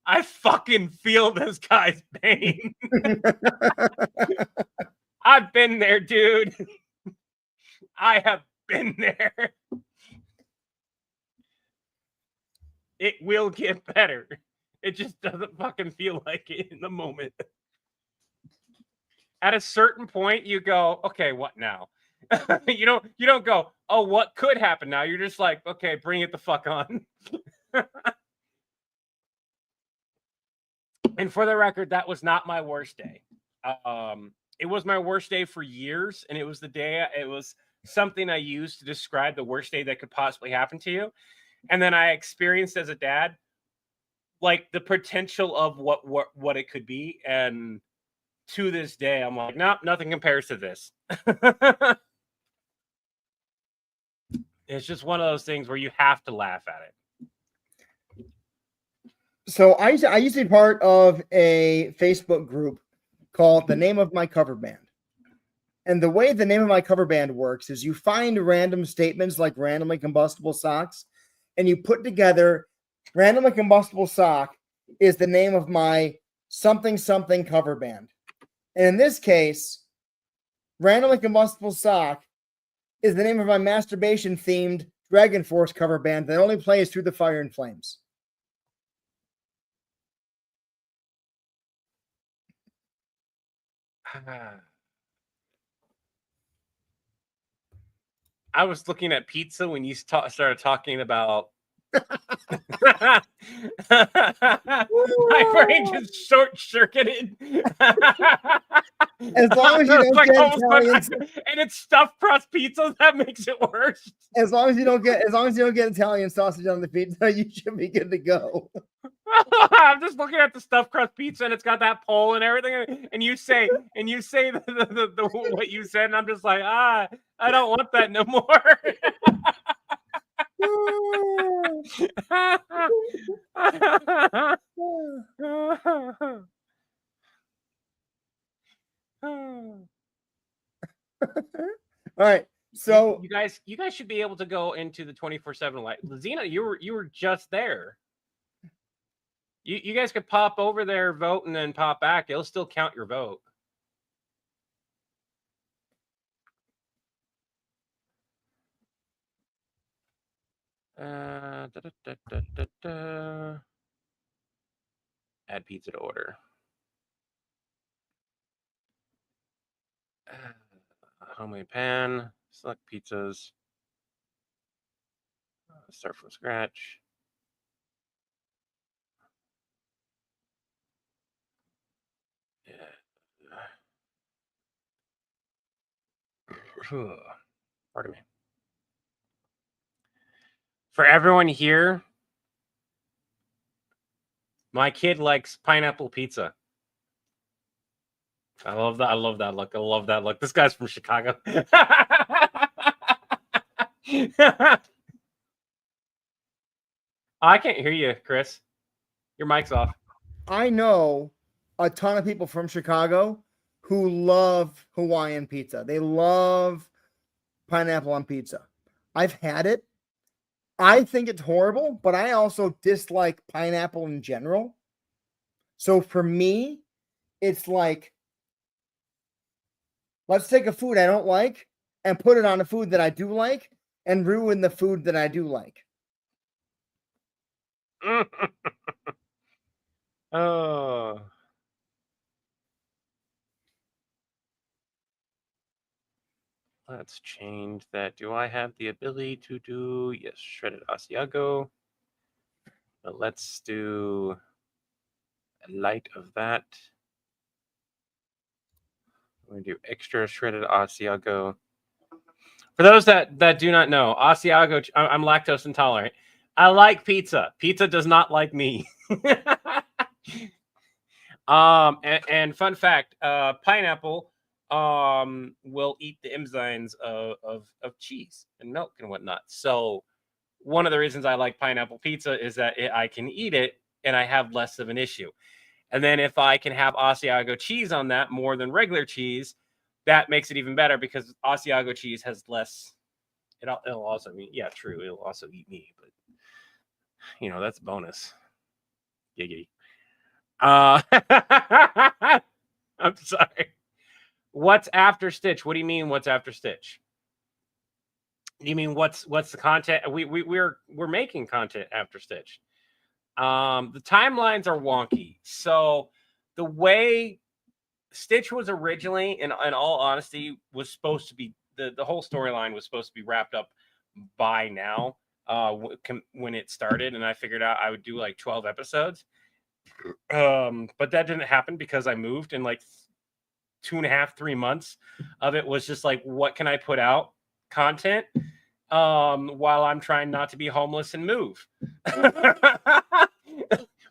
I fucking feel this guy's pain. I've been there, dude. I have been there. It will get better. It just doesn't fucking feel like it in the moment. At a certain point, you go, okay, what now? You don't go, oh, what could happen now? You're just like, okay, bring it the fuck on. And for the record, that was not my worst day. It was my worst day for years, and it was something I used to describe the worst day that could possibly happen to you. And then I experienced as a dad, like, the potential of what it could be. And to this day, I'm like, nope, nothing compares to this. It's just one of those things where you have to laugh at it. So I used to be part of a Facebook group called The Name of My Cover Band. And the way the Name of My Cover Band works is you find random statements like randomly combustible socks, and you put together randomly combustible sock is the name of my something something cover band. And in this case, randomly combustible sock is the name of my masturbation themed Dragon Force cover band that only plays Through the Fire and Flames. I was looking at pizza when you started talking about. My brain just short-circuited. As long as you don't like get Italian, Italian, and it's stuffed crust pizza, that makes it worse. as long as you don't get Italian sausage on the pizza, you should be good to go. I'm just looking at the stuffed crust pizza, and it's got that pole and everything. And you say the what you said, and I'm just like, I don't want that no more. All right, so you guys should be able to go into the 24/7 light. Lazina, you were just there. You guys could pop over there, vote, and then pop back. It'll still count your vote. Add pizza to order. Homemade pan. Select pizzas. Start from scratch. Pardon me. For everyone here, my kid likes pineapple pizza. I love that. I love that look. I love that look. This guy's from Chicago. I can't hear you, Chris. Your mic's off. I know a ton of people from Chicago who love Hawaiian pizza. They love pineapple on pizza. I've had it. I think it's horrible, but I also dislike pineapple in general. So for me, it's like, let's take a food I don't like and put it on a food that I do like and ruin the food that I do like. Oh. Let's change that. Do I have the ability to do, yes, shredded Asiago. But let's do a light of that. I'm going to do extra shredded Asiago. For those that do not know, Asiago, I'm lactose intolerant. I like pizza. Pizza does not like me. And fun fact, pineapple will eat the enzymes of cheese and milk and whatnot. So one of the reasons I like pineapple pizza is that I can eat it and I have less of an issue. And then if I can have Asiago cheese on that more than regular cheese, that makes it even better because Asiago cheese has less. It'll also mean, yeah, true. It'll also eat me, but you know, that's a bonus. Giggity. I'm sorry. What's after Stitch? What do you mean? What's after Stitch? You mean what's the content? We're making content after Stitch. The timelines are wonky. So the way Stitch was originally, in all honesty, was supposed to be the whole storyline was supposed to be wrapped up by now. When it started, and I figured out I would do like 12 episodes. But that didn't happen because I moved, and like 2.5, 3 months of it was just like, what can I put out content while I'm trying not to be homeless and move.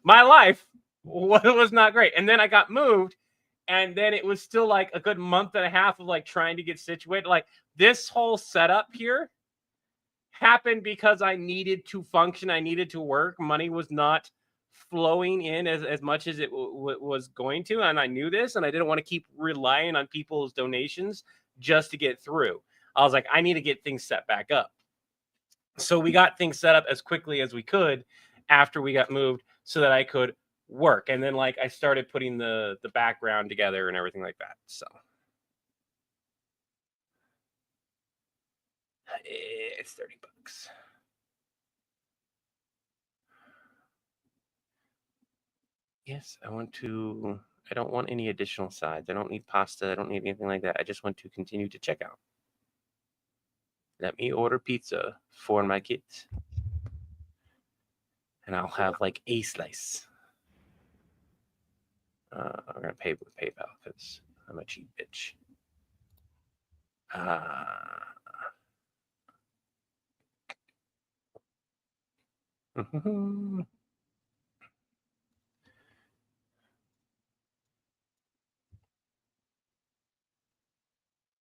My life was not great. And then I got moved, and then it was still like a good month and a half of like trying to get situated. Like this whole setup here happened because I needed to function. I needed to work. Money was not flowing in as much as it was going to. And I knew this, and I didn't want to keep relying on people's donations just to get through. I was like, I need to get things set back up. So we got things set up as quickly as we could after we got moved so that I could work. And then like I started putting the background together and everything like that. So it's $30. Yes, I don't want any additional sides. I don't need pasta. I don't need anything like that. I just want to continue to check out. Let me order pizza for my kids. And I'll have like a slice. I'm going to pay with PayPal because I'm a cheap bitch.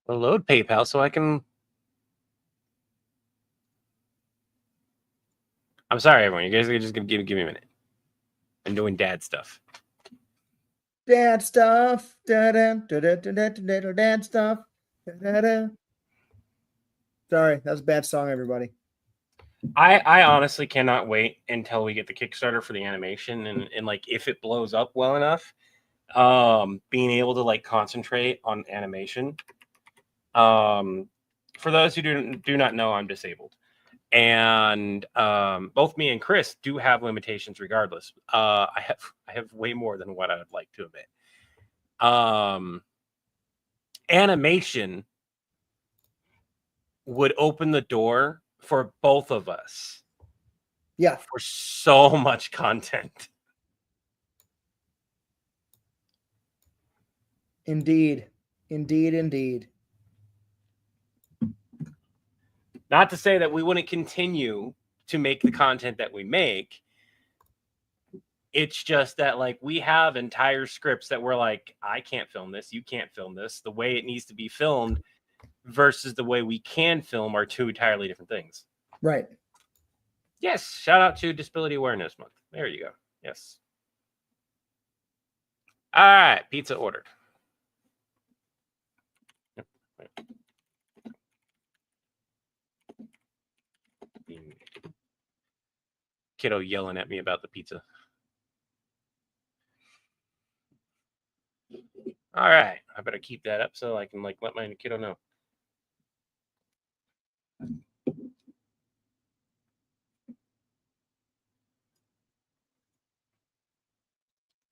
I'll load PayPal so I can. I'm sorry, everyone. You guys are just going to give me a minute. I'm doing dad stuff. Dad stuff. Dad stuff. Sorry, that was a bad song, everybody. I honestly cannot wait until we get the Kickstarter for the animation, and like if it blows up well enough, being able to like concentrate on animation. For those who do not know, I'm disabled, and both me and Chris do have limitations regardless. I have way more than what I would like to admit. Animation would open the door for both of us. Yeah. For so much content. Indeed. Indeed. Not to say that we wouldn't continue to make the content that we make. It's just that like we have entire scripts that we're like, I can't film this, you can't film this. The way it needs to be filmed versus the way we can film are two entirely different things. Right. Yes, shout out to Disability Awareness Month. There you go. Yes. All right, pizza ordered. Kiddo yelling at me about the pizza. All right, I better keep that up so I can like let my kiddo know.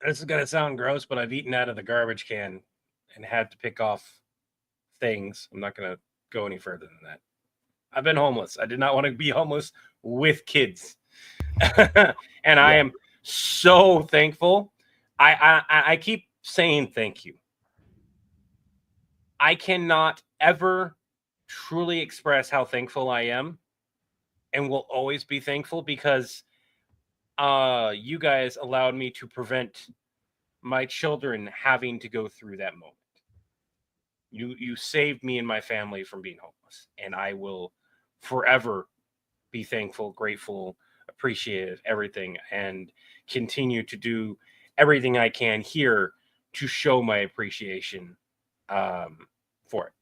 This is gonna sound gross, but I've eaten out of the garbage can and had to pick off things. I'm not gonna go any further than that. I've been homeless. I did not want to be homeless with kids. And I am so thankful. I keep saying thank you. I cannot ever truly express how thankful I am, and will always be thankful because you guys allowed me to prevent my children having to go through that moment. You saved me and my family from being homeless, and I will forever be thankful, grateful, appreciative, everything, and continue to do everything I can here to show my appreciation for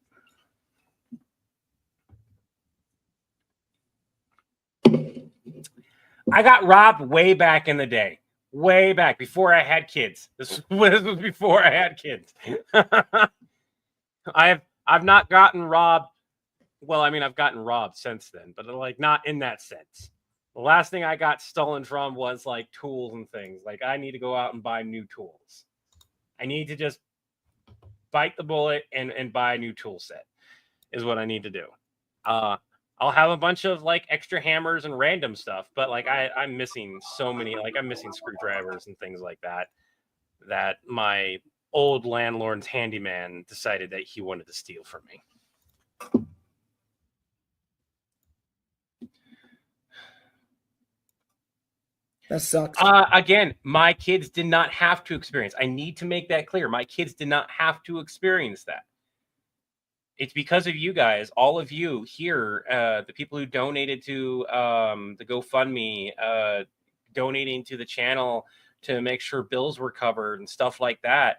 it. I got robbed way back in the day, way back before I had kids. This was before I had kids. I've not gotten robbed. Well, I mean, I've gotten robbed since then, but like not in that sense. The last thing I got stolen from was like tools and things. Like I need to go out and buy new tools. I need to just bite the bullet and buy a new tool set is what I need to do. I'll have a bunch of like extra hammers and random stuff, but like I'm missing so many, like I'm missing screwdrivers and things like that, that my old landlord's handyman decided that he wanted to steal from me. That sucks. Again, my kids did not have to experience. I need to make that clear. My kids did not have to experience that. It's because of you guys, all of you here, the people who donated to the GoFundMe, donating to the channel to make sure bills were covered and stuff like that,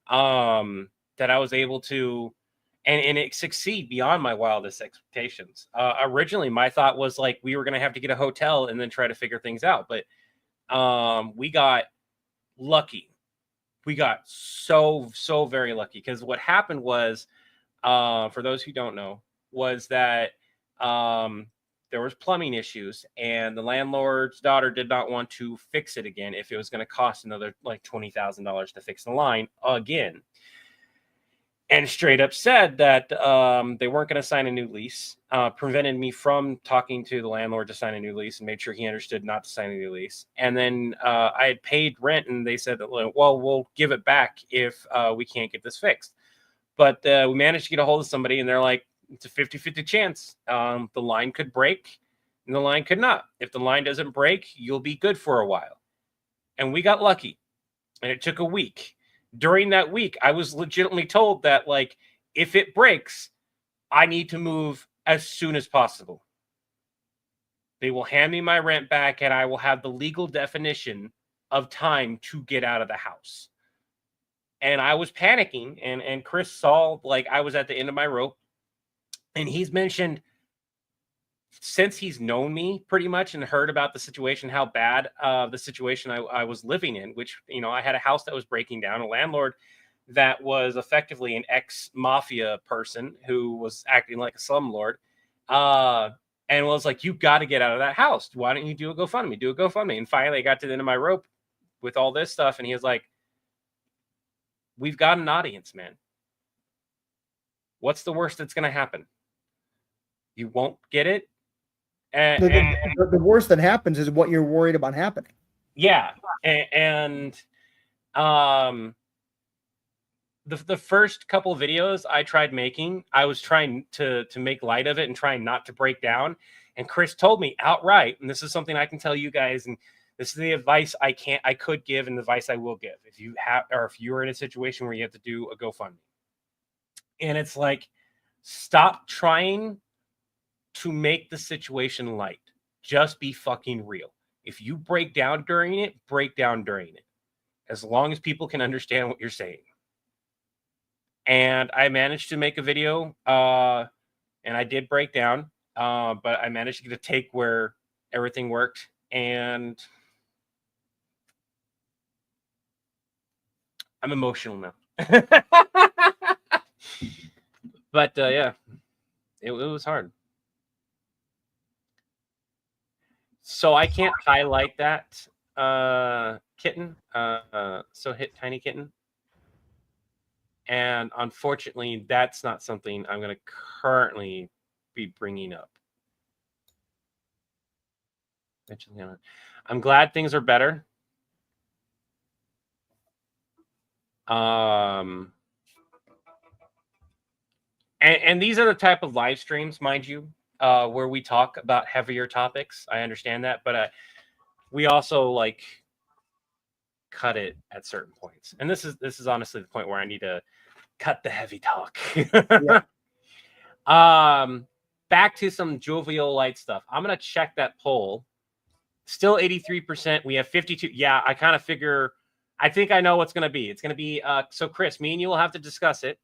that I was able to, and it succeed beyond my wildest expectations. Originally, my thought was like we were going to have to get a hotel and then try to figure things out, but we got lucky. We got so very lucky, because what happened was, for those who don't know, was that there was plumbing issues, and the landlord's daughter did not want to fix it again if it was going to cost another like $20,000 to fix the line again. And straight up said that they weren't going to sign a new lease, prevented me from talking to the landlord to sign a new lease, and made sure he understood not to sign a new lease. And then I had paid rent, and they said that, well, we'll give it back if we can't get this fixed. But we managed to get a hold of somebody, and they're like, it's a 50-50 chance. The line could break, and the line could not. If the line doesn't break, you'll be good for a while. And we got lucky, and it took a week. During that week, I was legitimately told that, like, if it breaks, I need to move as soon as possible. They will hand me my rent back, and I will have the legal definition of time to get out of the house. And I was panicking, and Chris saw like I was at the end of my rope, and he's mentioned, since he's known me pretty much and heard about the situation, how bad the situation I was living in, which, you know, I had a house that was breaking down, a landlord that was effectively an ex-mafia person who was acting like a slumlord, and was like, you've got to get out of that house. Why don't you do a GoFundMe? Do a GoFundMe. And finally I got to the end of my rope with all this stuff, and he was like, we've got an audience, man. What's the worst that's going to happen? You won't get it. The worst that happens is what you're worried about happening. Yeah. And the first couple of videos I tried making, I was trying to make light of it and trying not to break down. And Chris told me outright, and this is something I can tell you guys, and this is the advice I could give, and the advice I will give. If you have, or if you're in a situation where you have to do a GoFundMe, and it's like, stop trying to make the situation light. just be fucking real. If you break down during it, break down during it. As long as people can understand what you're saying. And I managed to make a video, and I did break down, but I managed to get a take where everything worked, and I'm emotional now. But yeah, it was hard. So I can't highlight that kitten. So hit Tiny Kitten. And unfortunately, that's not something I'm going to currently be bringing up. I'm glad things are better. And these are the type of live streams, mind you, where we talk about heavier topics. I understand that, but we also like cut it at certain points. And this is honestly the point where I need to cut the heavy talk. Yeah. Back to some jovial light stuff. I'm gonna check that poll. Still 83%. We have 52. Yeah, I kind of figure. I think I know what's gonna be. It's gonna be so Chris, me and you will have to discuss it.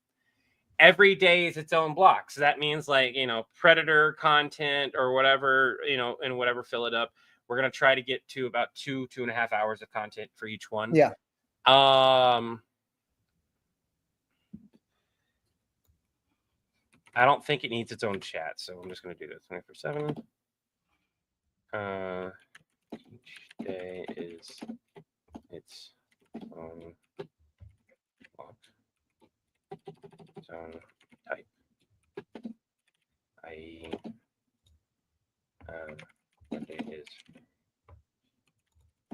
Every day is its own block. So that means like, Predator content or whatever, and whatever, fill it up. We're gonna try to get to about 2.5 hours of content for each one. Yeah. I don't think it needs its own chat, so I'm just going to do this 24/7. Each day is its own block, its own type. I.e., Monday is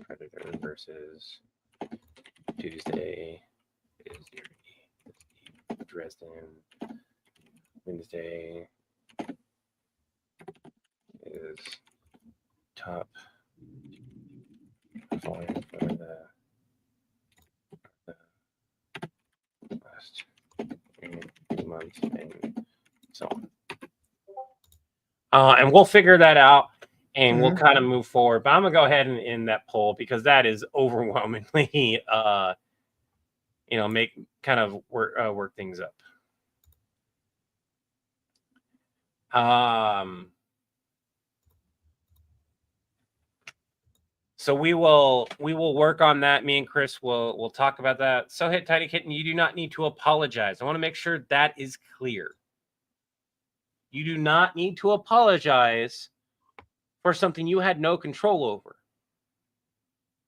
Predator versus Tuesday is Dresden. Wednesday is top volume for the last 3 months and so on. And we'll figure that out and we'll kind of move forward. But I'm gonna go ahead and end that poll because that is overwhelmingly make kind of work things up. So we will work on that. Me and Chris will talk about that. So hit Tiny Kitten, you do not need to apologize. I want to make sure that is clear. You do not need to apologize for something you had no control over.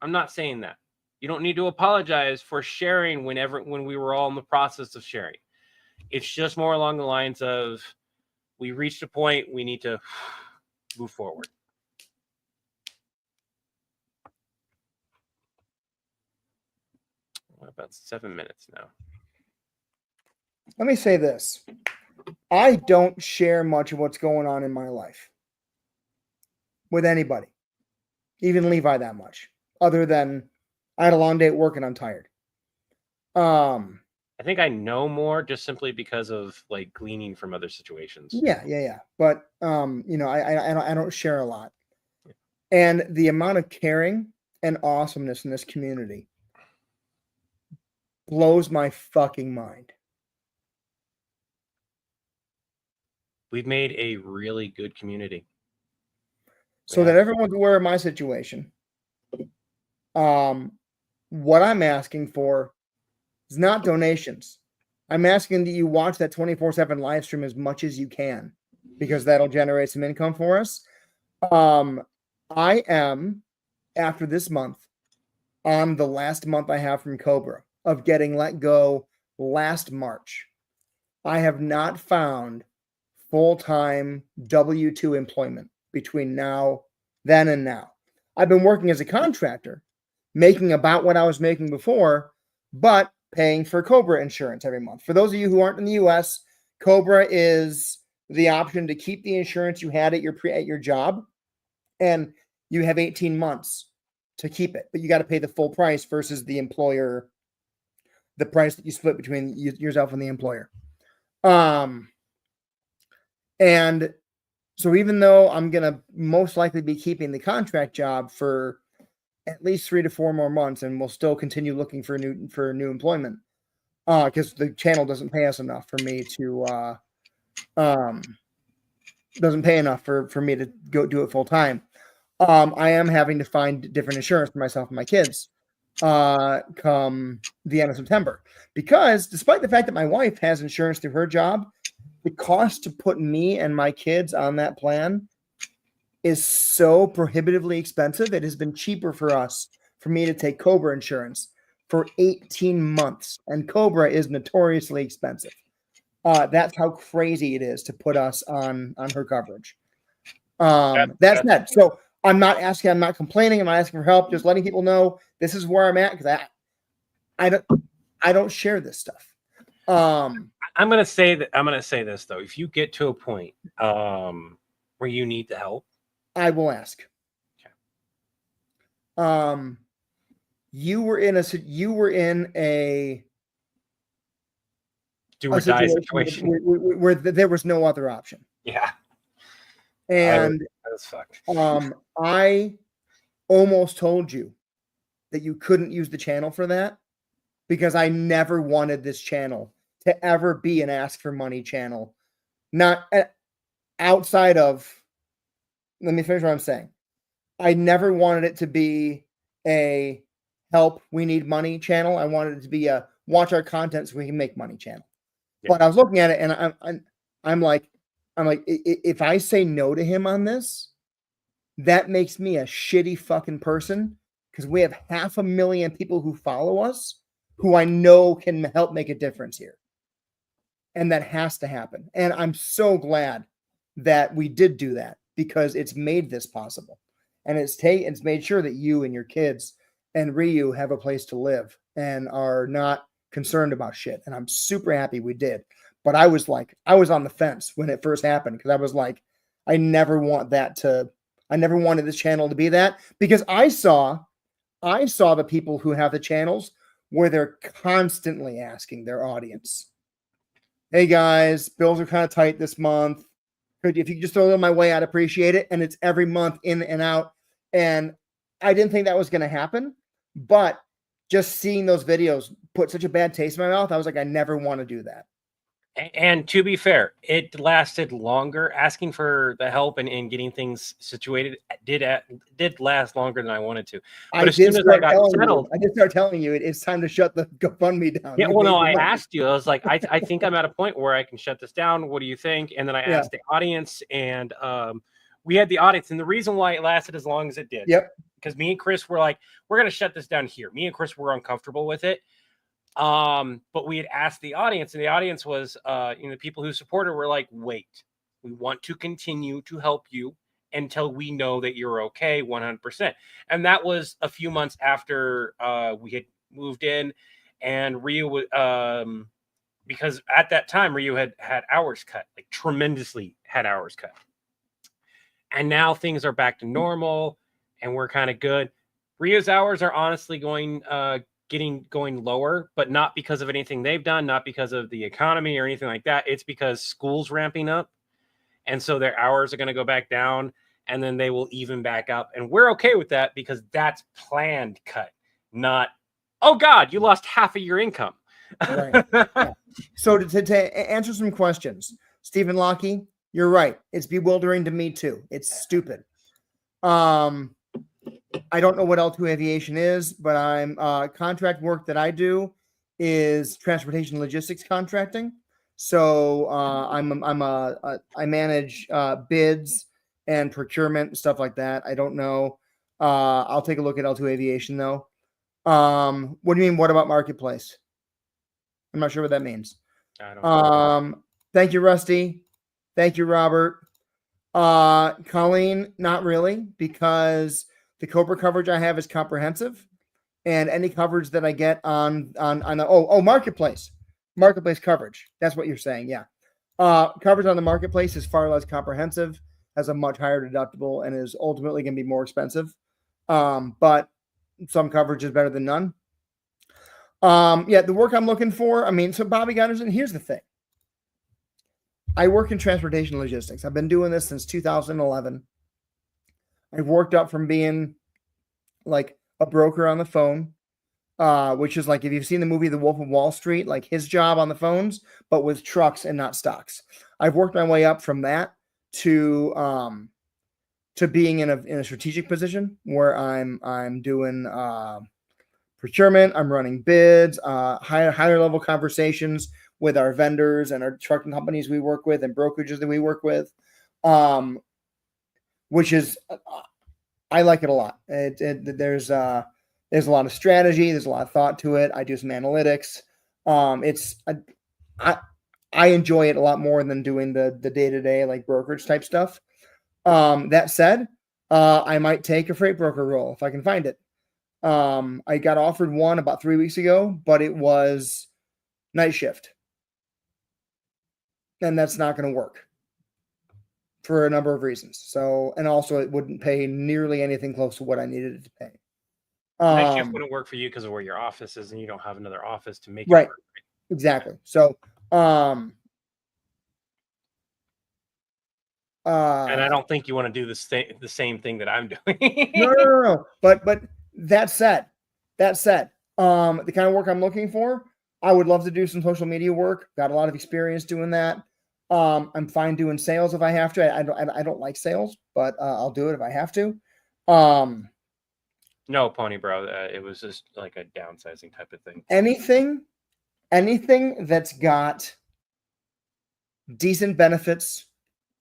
I'm not saying that. You don't need to apologize for sharing when we were all in the process of sharing. It's just more along the lines of we reached a point, we need to move forward. About 7 minutes now. Let me say this. I don't share much of what's going on in my life with anybody, even Levi, that much, other than I had a long day at work and I'm tired. I think I know more just simply because of like gleaning from other situations. Yeah. But I don't share a lot. Yeah. And the amount of caring and awesomeness in this community blows my fucking mind. We've made a really good community. So that everyone's aware of my situation. What I'm asking for is not donations. I'm asking that you watch that 24/7 live stream as much as you can, because that'll generate some income for us. I am, after this month, on the last month I have from Cobra of getting let go last March. I have not found full-time W-2 employment between then and now. I've been working as a contractor, making about what I was making before, but paying for Cobra insurance every month. For those of you who aren't in the US, Cobra is the option to keep the insurance you had at your job, and you have 18 months to keep it, but you got to pay the full price versus the employer, the price that you split between yourself and the employer. And So even though I'm gonna most likely be keeping the contract job for at least 3 to 4 more months, and we'll still continue looking for new employment, because the channel doesn't pay us enough for me to doesn't pay enough for me to go do it full time. I am having to find different insurance for myself and my kids come the end of September, because despite the fact that my wife has insurance through her job, the cost to put me and my kids on that plan is so prohibitively expensive. It has been cheaper for me to take Cobra insurance for 18 months, and Cobra is notoriously expensive. That's how crazy it is to put us on her coverage. That said, so I'm not complaining, I'm not asking for help, just letting people know this is where I'm at, because I don't share this stuff. I'm gonna say this though. If you get to a point where you need the help, I will ask. Okay. You were in a do or die situation where there was no other option. Yeah. And that was fucked. I almost told you that you couldn't use the channel for that, because I never wanted this channel to ever be an ask for money channel. Not outside of, let me finish what I'm saying. I never wanted it to be a help, we need money channel. I wanted it to be a watch our content so we can make money channel. Yeah. But I was looking at it and I'm like, if I say no to him on this, that makes me a shitty fucking person, because we have 500,000 people who follow us who I know can help make a difference here. And that has to happen. And I'm so glad that we did do that, because it's made this possible. And it's made sure that you and your kids and Ryu have a place to live and are not concerned about shit. And I'm super happy we did. But I was on the fence when it first happened, because I was like, I never wanted this channel to be that, because I saw the people who have the channels where they're constantly asking their audience, hey guys, bills are kind of tight this month. If you could just throw them my way, I'd appreciate it. And it's every month in and out. And I didn't think that was going to happen, but just seeing those videos put such a bad taste in my mouth, I was like, I never want to do that. And to be fair, it lasted longer. Asking for the help and getting things situated did last longer than I wanted to. But as soon as I got settled, I did start telling you it's time to shut the GoFundMe down. Yeah, well, no, I asked you. I was like, I think I'm at a point where I can shut this down. What do you think? And then I asked the audience, and we had the audience. And the reason why it lasted as long as it did, because me and Chris were like, we're going to shut this down here. Me and Chris were uncomfortable with it. But we had asked the audience, and the audience was, the people who supported were like, wait, we want to continue to help you until we know that you're okay 100%. And that was a few months after we had moved in, and Ryu, because at that time Ryu had hours cut, like tremendously had hours cut. And now things are back to normal and we're kind of good. Ryu's hours are honestly going lower, but not because of anything they've done, not because of the economy or anything like that. It's because school's ramping up. And so their hours are going to go back down, and then they will even back up. And we're okay with that, because that's planned cut, not, oh God, you lost half of your income. Right. Yeah. So to answer some questions, Stephen Lockie, you're right. It's bewildering to me too. It's stupid. I don't know what L2 Aviation is, but I'm contract work that I do is transportation logistics contracting. So I manage bids and procurement and stuff like that. I don't know. I'll take a look at L2 Aviation though. What do you mean? What about marketplace? I'm not sure what that means. I don't know. Thank you, Rusty. Thank you, Robert. Colleen, not really, because the Cobra coverage I have is comprehensive, and any coverage that I get on the marketplace coverage. That's what you're saying, yeah. Coverage on the marketplace is far less comprehensive, has a much higher deductible, and is ultimately going to be more expensive. But some coverage is better than none. The work I'm looking for. I mean, so Bobby Gunderson. Here's the thing. I work in transportation logistics. I've been doing this since 2011. I've worked up from being like a broker on the phone, which is like if you've seen the movie The Wolf of Wall Street, like his job on the phones, but with trucks and not stocks. I've worked my way up from that to being in a strategic position where I'm doing procurement, I'm running bids, higher level conversations with our vendors and our trucking companies we work with and brokerages that we work with, which is I like it a lot. There's a lot of strategy, there's a lot of thought to it. I do some analytics. I enjoy it a lot more than doing the day-to-day like brokerage type stuff. That said, I might take a freight broker role if I can find it. I got offered one about 3 weeks ago, but it was night shift. And that's not going to work for a number of reasons. So, and also it wouldn't pay nearly anything close to what I needed it to pay. Night shift wouldn't work for you because of where your office is, and you don't have another office to make it right. work. Exactly. So, and I don't think you want to do the same thing that I'm doing. no. But that said, the kind of work I'm looking for, I would love to do some social media work. Got a lot of experience doing that. I'm fine doing sales if I have to. I don't like sales, but I'll do it if I have to. No, Pony Bro. It was just like a downsizing type of thing. Anything that's got decent benefits,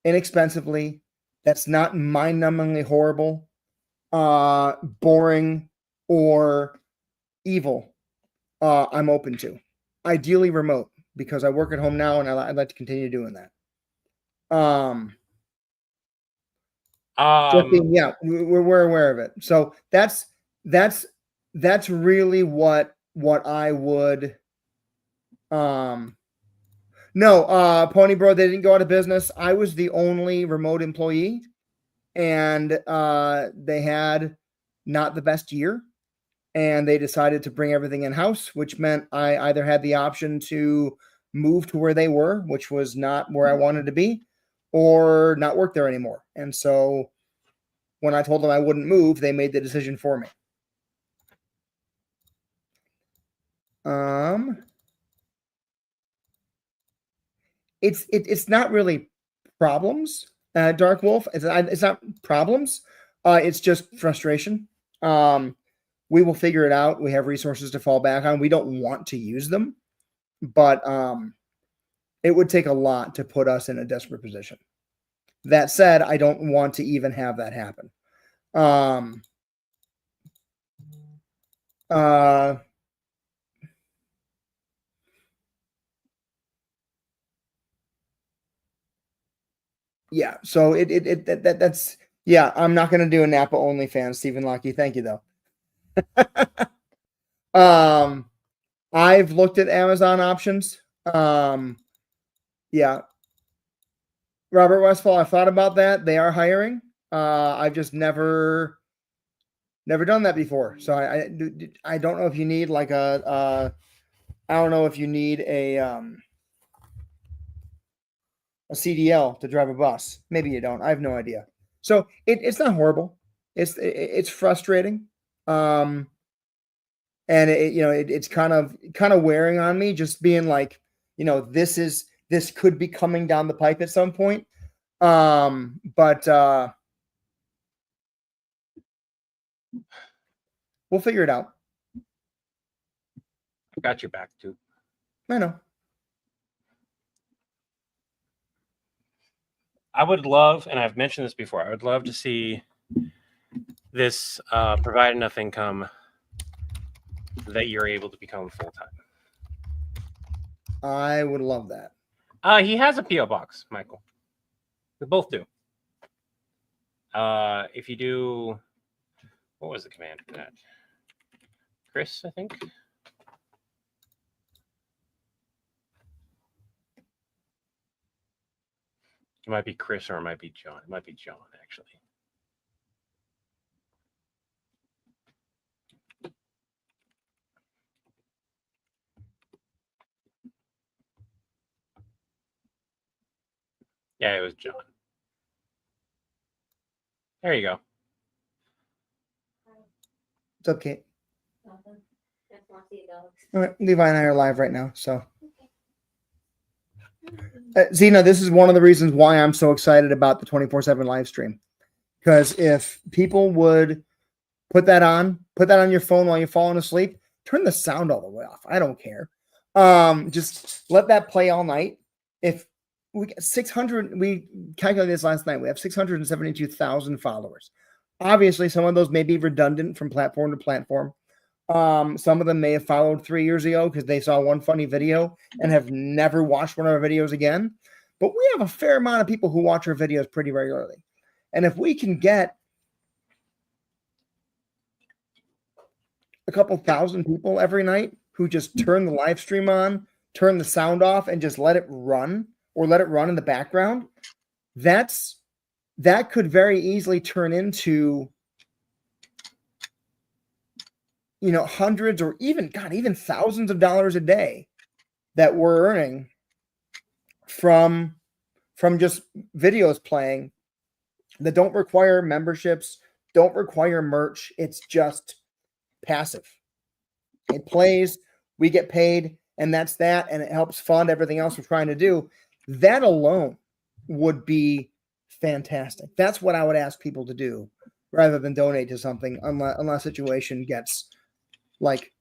inexpensively, that's not mind-numbingly horrible, boring, or evil, I'm open to. Ideally remote, because I work at home now and I'd like to continue doing that. Yeah, we're aware of it. So that's really what I would. No, Pony Bro, they didn't go out of business. I was the only remote employee, and they had not the best year, and they decided to bring everything in-house, which meant I either had the option to move to where they were, which was not where I wanted to be, or not work there anymore. And so when I told them I wouldn't move, they made the decision for me. It's not really problems, Dark Wolf. It's not problems. It's just frustration. We will figure it out. We have resources to fall back on. We don't want to use them, but it would take a lot to put us in a desperate position. That said, I don't want to even have that happen. Yeah, so that's yeah. I'm not going to do a Napa OnlyFans, Stephen Lucky. Thank you though. I've looked at Amazon options. Yeah, Robert Westfall, I thought about that. They are hiring. I've just never done that before. So I don't know if you need like I don't know if you need a CDL to drive a bus. Maybe you don't. I have no idea. So it's not horrible. It's frustrating. And it's kind of wearing on me, just being like, this could be coming down the pipe at some point. But we'll figure it out. I got your back too. I know. I would love, and I've mentioned this before, I would love to see this provide enough income that you're able to become full-time. I would love that. He has a P.O. box, Michael. We both do. If you do, what was the command for that? Chris, I think. It might be Chris or it might be John. It might be John, actually. Yeah, it was John. There you go. It's okay. All right, Levi and I are live right now, so. Zena, this is one of the reasons why I'm so excited about the 24/7 live stream. Because if people would put that on your phone while you're falling asleep, turn the sound all the way off. I don't care. Just let that play all night. If we get 600, we calculated this last night. We have 672,000 followers. Obviously, some of those may be redundant from platform to platform. Some of them may have followed 3 years ago because they saw one funny video and have never watched one of our videos again. But we have a fair amount of people who watch our videos pretty regularly. And if we can get a couple thousand people every night who just turn the live stream on, turn the sound off, and just let it run, or let it run in the background, that could very easily turn into, hundreds or even thousands of dollars a day that we're earning from just videos playing that don't require memberships, don't require merch. It's just passive. It plays, we get paid, and that's that, and it helps fund everything else we're trying to do. That alone would be fantastic. That's what I would ask people to do rather than donate to something unless situation gets like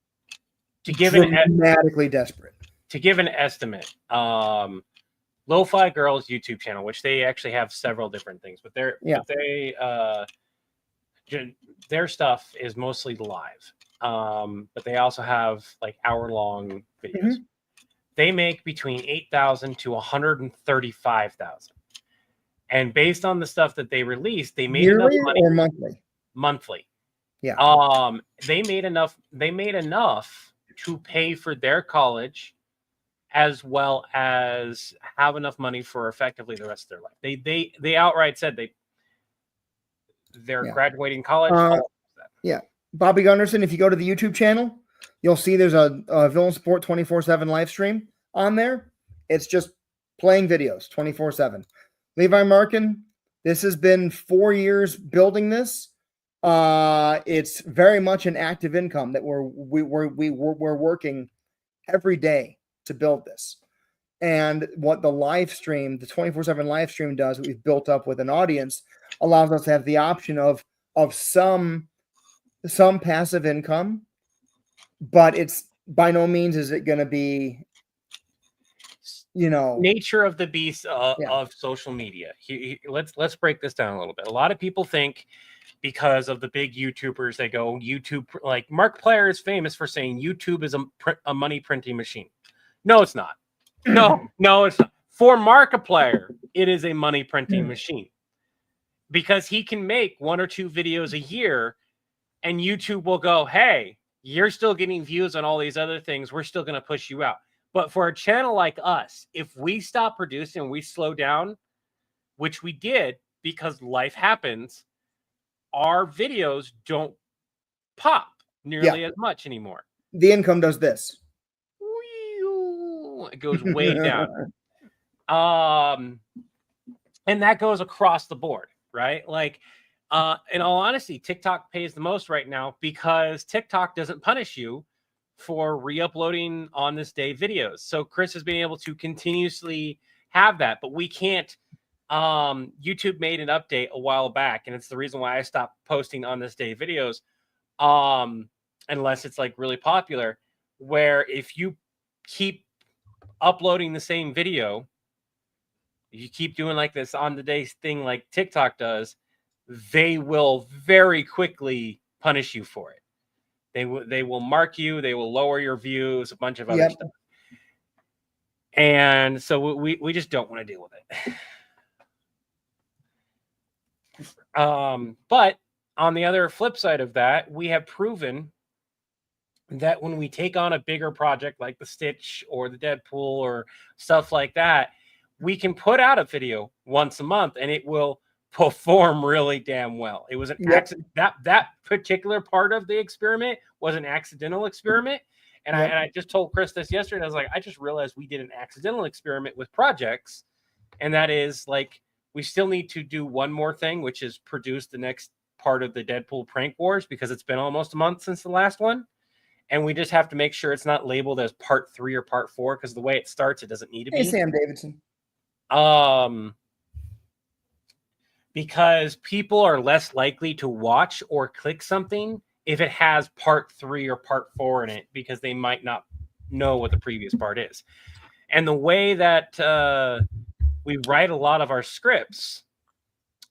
dramatically desperate. To give an estimate, Lo-Fi Girls YouTube channel, which they actually have several different things, but their stuff is mostly live. But they also have like hour-long videos. Mm-hmm. They make between 8,000 to 135,000. And based on the stuff that they released, they made yearly enough money. Or monthly? Monthly. Yeah. They made enough to pay for their college, as well as have enough money for effectively the rest of their life. They outright said they're graduating college. Yeah. Bobby Gunderson, if you go to the YouTube channel, you'll see there's a Villain Sport 24/7 live stream on there. It's just playing videos 24/7. Levi Markin, this has been 4 years building this. It's very much an active income that we're working every day to build this. And what the live stream, the 24/7 live stream does, that we've built up with an audience, allows us to have the option of some passive income, but it's by no means is it going to be, nature of the beast of social media. Let's break this down a little bit. A lot of people think because of the big YouTubers, they go YouTube, like Markiplier is famous for saying YouTube is a money printing machine. No, it's not. No, it's not. For Markiplier, it is a money printing machine because he can make 1 or 2 videos a year. And YouTube will go, hey, you're still getting views on all these other things. We're still going to push you out. But for a channel like us, if we stop producing and we slow down, which we did because life happens, our videos don't pop nearly as much anymore. The income does this. It goes way down. And that goes across the board, right? Like, in all honesty, TikTok pays the most right now because TikTok doesn't punish you for re-uploading on this day videos. So Chris has been able to continuously have that, but we can't. YouTube made an update a while back, and it's the reason why I stopped posting on this day videos, unless it's like really popular, where if you keep uploading the same video, you keep doing like this on the day thing like TikTok does, they will very quickly punish you for it. They will mark you. They will lower your views, a bunch of other stuff. And so we just don't want to deal with it. But on the other flip side of that, we have proven that when we take on a bigger project like the Stitch or the Deadpool or stuff like that, we can put out a video once a month and it will perform really damn well. It was an accident. That particular part of the experiment was an accidental experiment. And I just told Chris this yesterday. I was like, I just realized we did an accidental experiment with projects and that is like we still need to do one more thing, which is produce the next part of the Deadpool prank wars, because it's been almost a month since the last one, and we just have to make sure it's not labeled as part 3 or part 4, because the way it starts, it doesn't need to be. Hey, Sam Davidson. Because people are less likely to watch or click something if it has part 3 or part 4 in it, because they might not know what the previous part is. And the way that we write a lot of our scripts,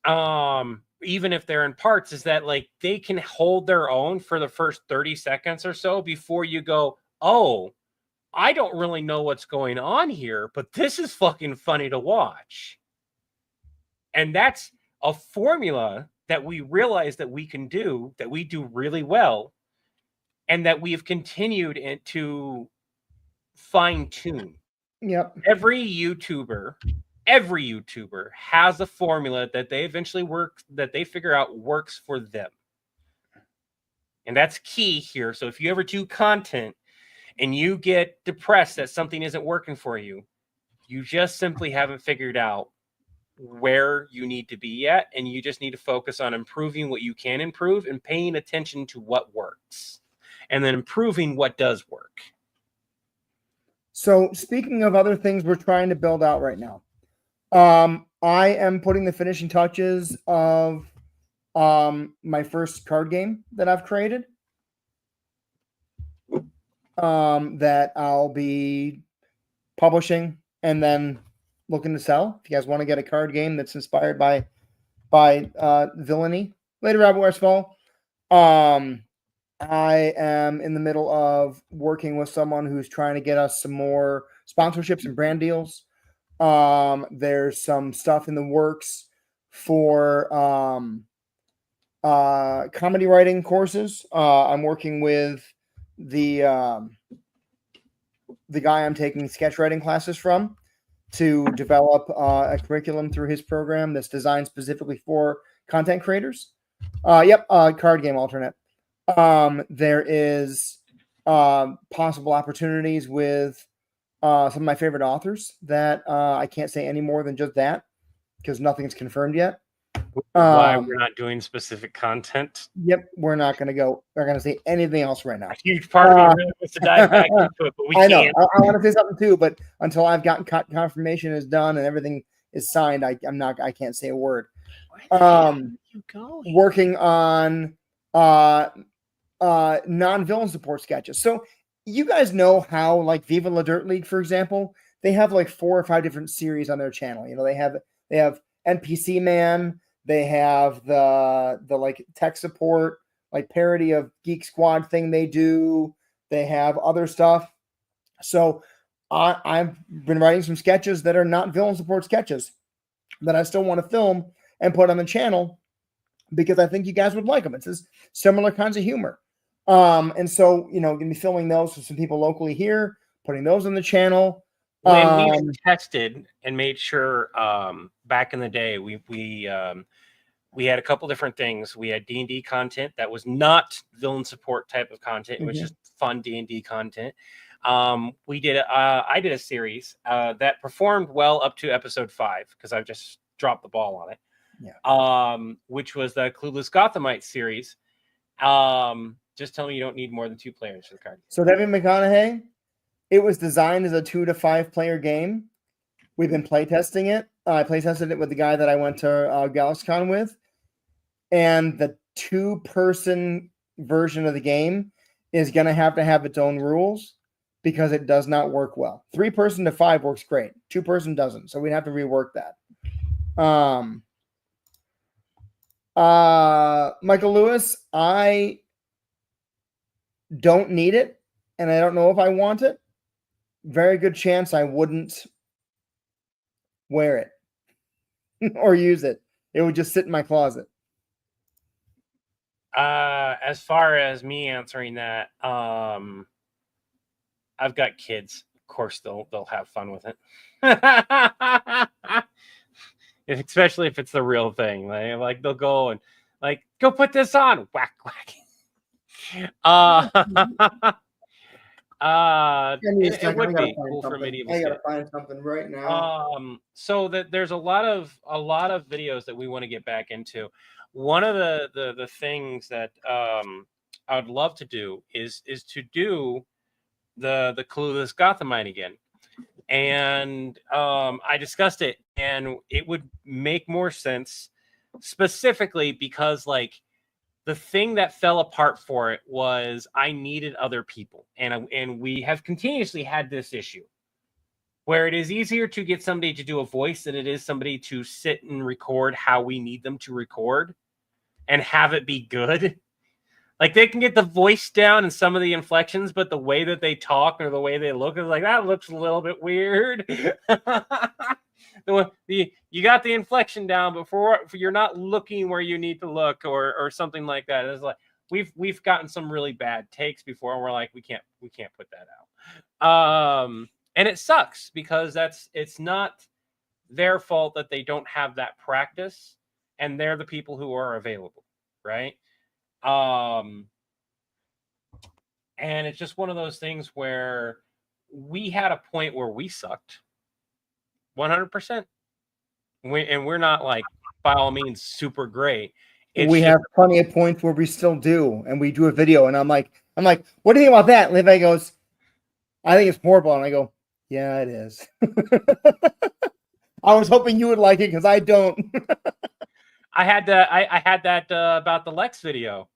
even if they're in parts, is that like they can hold their own for the first 30 seconds or so before you go, oh, I don't really know what's going on here, but this is fucking funny to watch. And that's a formula that we realize that we can do, that we do really well, and that we have continued to fine tune. Yep. Every YouTuber has a formula that they eventually that they figure out works for them. And that's key here. So if you ever do content and you get depressed that something isn't working for you, you just simply haven't figured out where you need to be yet, and you just need to focus on improving what you can improve and paying attention to what works, and then improving what does work. So speaking of other things we're trying to build out right now, I am putting the finishing touches of my first card game that I've created, that I'll be publishing and then looking to sell. If you guys want to get a card game that's inspired by villainy, Lady Rabbit Wears Fall. I am in the middle of working with someone who's trying to get us some more sponsorships and brand deals. There's some stuff in the works for comedy writing courses. I'm working with the guy I'm taking sketch writing classes from to develop a curriculum through his program that's designed specifically for content creators. Card game alternate. There is possible opportunities with some of my favorite authors that I can't say any more than just that, because nothing's confirmed yet. Why we're not doing specific content? Yep, we're not going to say anything else right now. A huge part of me really wants to dive back into it, but we can't. I want to say something too, but until I've gotten confirmation is done and everything is signed, I can't say a word. Working on non-villain support sketches. So you guys know how, like, Viva La Dirt League, for example, they have like 4 or 5 different series on their channel. You know, they have NPC Man, they have the like tech support, like parody of Geek Squad thing they do. They have other stuff. So I've been writing some sketches that are not villain support sketches that I still want to film and put on the channel, because I think you guys would like them. It's just similar kinds of humor. And so, you know, going to be filming those with some people locally here, putting those on the channel. When we tested and made sure, back in the day, we had a couple different things. We had D&D content that was not villain support type of content. It was just fun D&D content. I did a series that performed well up to episode 5, because I've just dropped the ball on it. Yeah. Which was the Clueless Gothamite series. Just tell me you don't need more than 2 players for the card. So Devin McConaughey, it was designed as a 2 to 5 player game. We've been playtesting it. I playtested it with the guy that I went to GalaxyCon with. And the 2-person version of the game is going to have its own rules, because it does not work well. 3-person to 5 works great. 2-person doesn't. So we'd have to rework that. Michael Lewis, I don't need it, and I don't know if I want it. Very good chance I wouldn't wear it or use it. It would just sit in my closet. As far as me answering that, I've got kids. Of course, they'll have fun with it. Especially if it's the real thing. Like they'll go and like, go put this on. Whack, whack. Give me a It second. I would gotta be find cool for something. medieval I gotta skit. find something right now. So that there's a lot of videos that we want to get back into. One of the things that I would love to do is to do the Clueless Gothamite again. And I discussed it, and it would make more sense specifically because like the thing that fell apart for it was I needed other people, and we have continuously had this issue where it is easier to get somebody to do a voice than it is somebody to sit and record how we need them to record and have it be good. Like they can get the voice down and some of the inflections, but the way that they talk or the way they look is like that looks a little bit weird. You got the inflection down, but for you're not looking where you need to look or something like that. It's like we've gotten some really bad takes before, and we're like we can't put that out. And it sucks because it's not their fault that they don't have that practice, and they're the people who are available, right? And it's just one of those things where we had a point where we sucked 100%. We're not like by all means super great. It's We just have plenty of points where we still do, and we do a video, and I'm like, what do you think about that? And Levi goes, I think it's horrible, and I go, yeah, it is. I was hoping you would like it because I don't. I had that about the Lex video.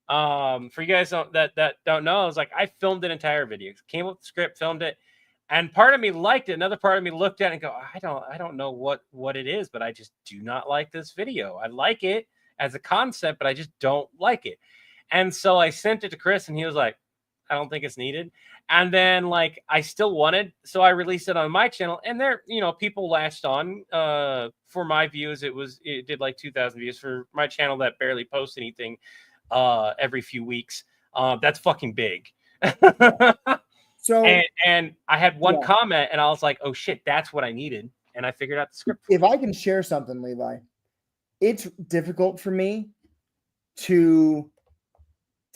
For you guys that don't know, I was like I filmed an entire video, came up with the script, filmed it, and part of me liked it. Another part of me looked at it and go, I don't know what it is, but I just do not like this video. I like it as a concept, but I just don't like it. And so I sent it to Chris, and he was like, I don't think it's needed. And then like I still wanted, so I released it on my channel, and there, people latched on. For my views, it did like 2,000 views. For my channel that barely posts anything every few weeks, that's fucking big. So and I had one comment, and I was like, oh shit, that's what I needed, and I figured out the script. If I can share something, Levi, it's difficult for me to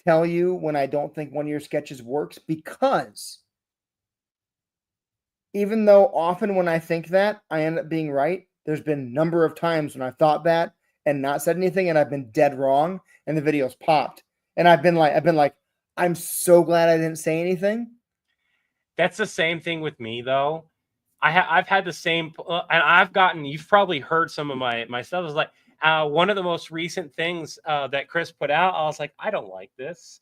tell you when I don't think one of your sketches works, because even though often when I think that I end up being right, there's been a number of times when I thought that and not said anything, and I've been dead wrong, and the video's popped, and I've been like, I'm so glad I didn't say anything. That's the same thing with me, though. I've had the same, and I've gotten. You've probably heard some of my stuff. Is like one of the most recent things that Chris put out. I was like, I don't like this,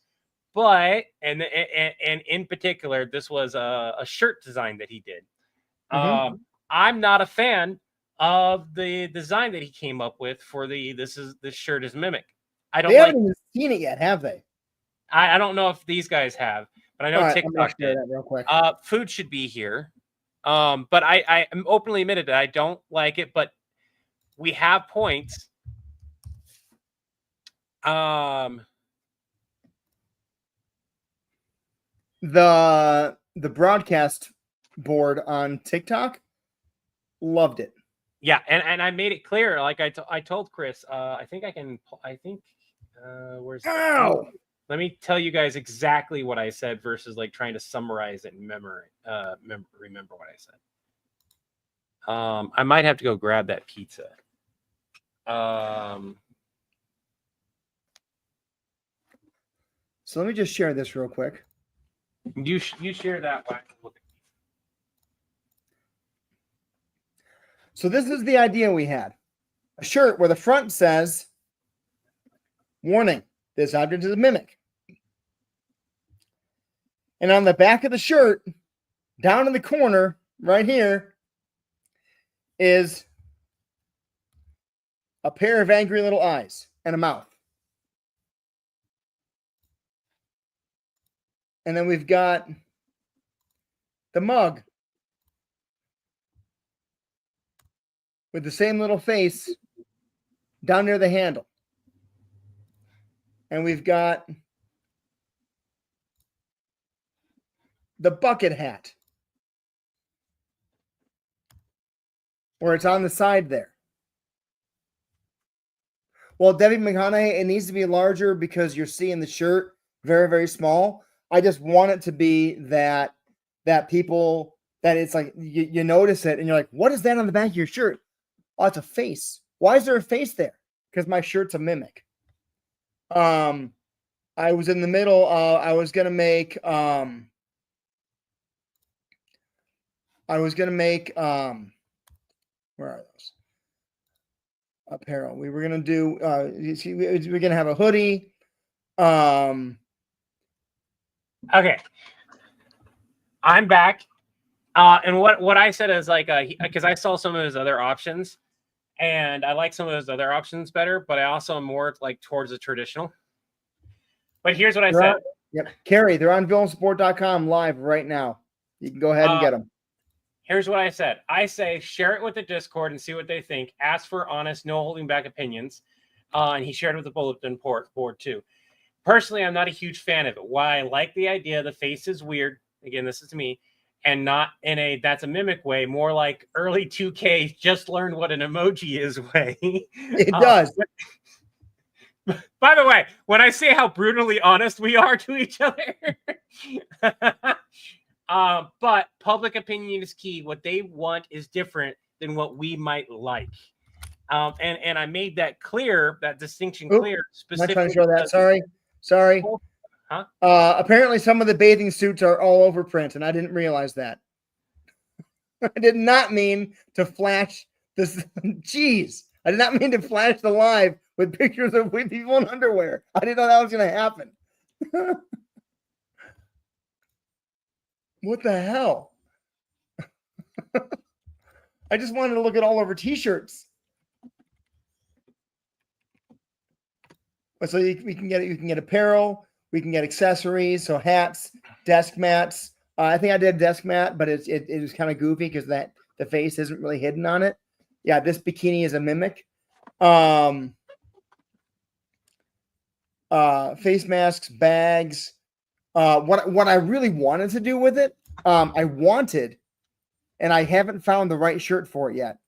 but and in particular, this was a shirt design that he did. I'm not a fan of the design that he came up with for this shirt is Mimic. I don't. They haven't even seen it yet, have they? I don't know if these guys have, but I know TikTok did. That real quick. Food should be here. But I am openly admitted that I don't like it, but we have points. The broadcast board on TikTok loved it. Yeah, and I made it clear. Like I told Chris, I think where's Ow! Let me tell you guys exactly what I said versus like trying to summarize it and remember what I said. I might have to go grab that pizza. So let me just share this real quick. You share that one. So this is the idea we had. A shirt where the front says, warning, this object is a mimic. And on the back of the shirt, down in the corner, right here, is a pair of angry little eyes and a mouth. And then we've got the mug with the same little face down near the handle. And we've got the bucket hat, where it's on the side there. Well, Debbie McConaughey, it needs to be larger because you're seeing the shirt very, very small. I just want it to be that people that it's like you notice it and you're like, what is that on the back of your shirt? Oh, it's a face. Why is there a face there? Because my shirt's a mimic. I was in the middle. I was gonna make. Where are those? Apparel. We were gonna do. You see, we're gonna have a hoodie. Okay, I'm back. And what I said is like, because I saw some of his other options, and I like some of those other options better, but I also am more like towards the traditional. But here's what I said. Yep, Carrie, they're on villainsupport.com live right now. You can go ahead and get them. Here's what I said. I say share it with the Discord and see what they think. Ask for honest, no holding back opinions. And he shared it with the bulletin board too. Personally, I'm not a huge fan of it. Why I like the idea, the face is weird. Again, this is me. And not in a that's a mimic way, more like early 2K just learned what an emoji is way. It does. By the way, when I say how brutally honest we are to each other, but public opinion is key. What they want is different than what we might like. And I made that clear, that distinction clear. Specifically, I'm not trying to show that. Sorry. Huh? Apparently, some of the bathing suits are all over print, and I didn't realize that. I did not mean to flash this. Jeez, I did not mean to flash the live with pictures of people in underwear. I didn't know that was going to happen. What the hell? I just wanted to look at all over t-shirts. So we can get it. You can get apparel. We can get accessories. So hats, desk mats. I think I did desk mat, but it was kind of goofy because the face isn't really hidden on it. Yeah, this bikini is a mimic. Face masks, bags. What I really wanted to do with it, I wanted, and I haven't found the right shirt for it yet.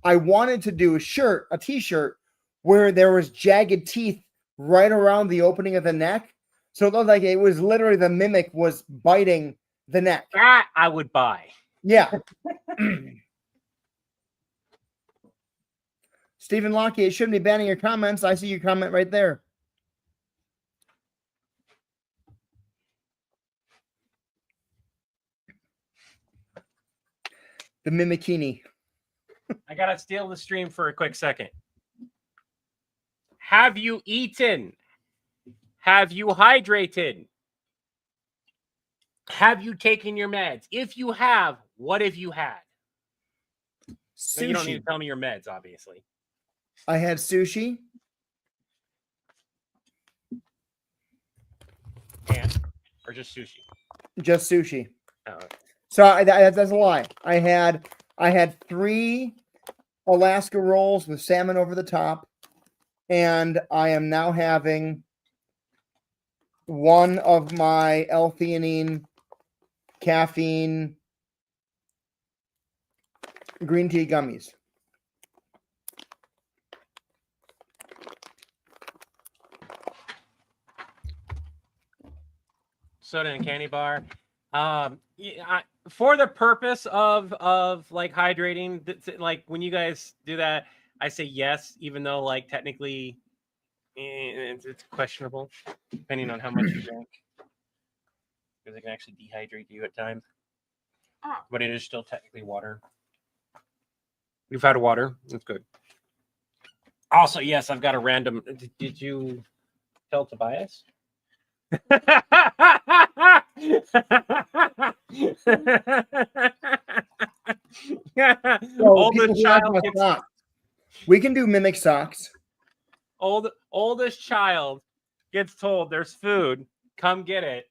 I wanted to do a t-shirt where there was jagged teeth right around the opening of the neck. So it looked like it was literally the mimic was biting the neck. That I would buy. Yeah. Stephen Lockie, it shouldn't be banning your comments. I see your comment right there. The mimikini. I gotta steal the stream for a quick second. Have you eaten? Have you hydrated? Have you taken your meds? If you have, what have you had? Sushi. No, you don't need to tell me your meds, obviously. I had sushi. Or just sushi? Just sushi. Oh, okay. So that's a lie. I had 3 Alaska rolls with salmon over the top, and I am now having one of my L-theanine caffeine green tea gummies. Soda and candy bar. For the purpose of like hydrating, like when you guys do that, I say yes, even though like technically it's questionable depending on how much you drink, because it can actually dehydrate you at times. But it is still technically water. You've had water. That's good. Also, yes, I've got a random. Did you tell Tobias? Oldest child gets, we can do mimic socks. Oldest child gets told there's food, come get it.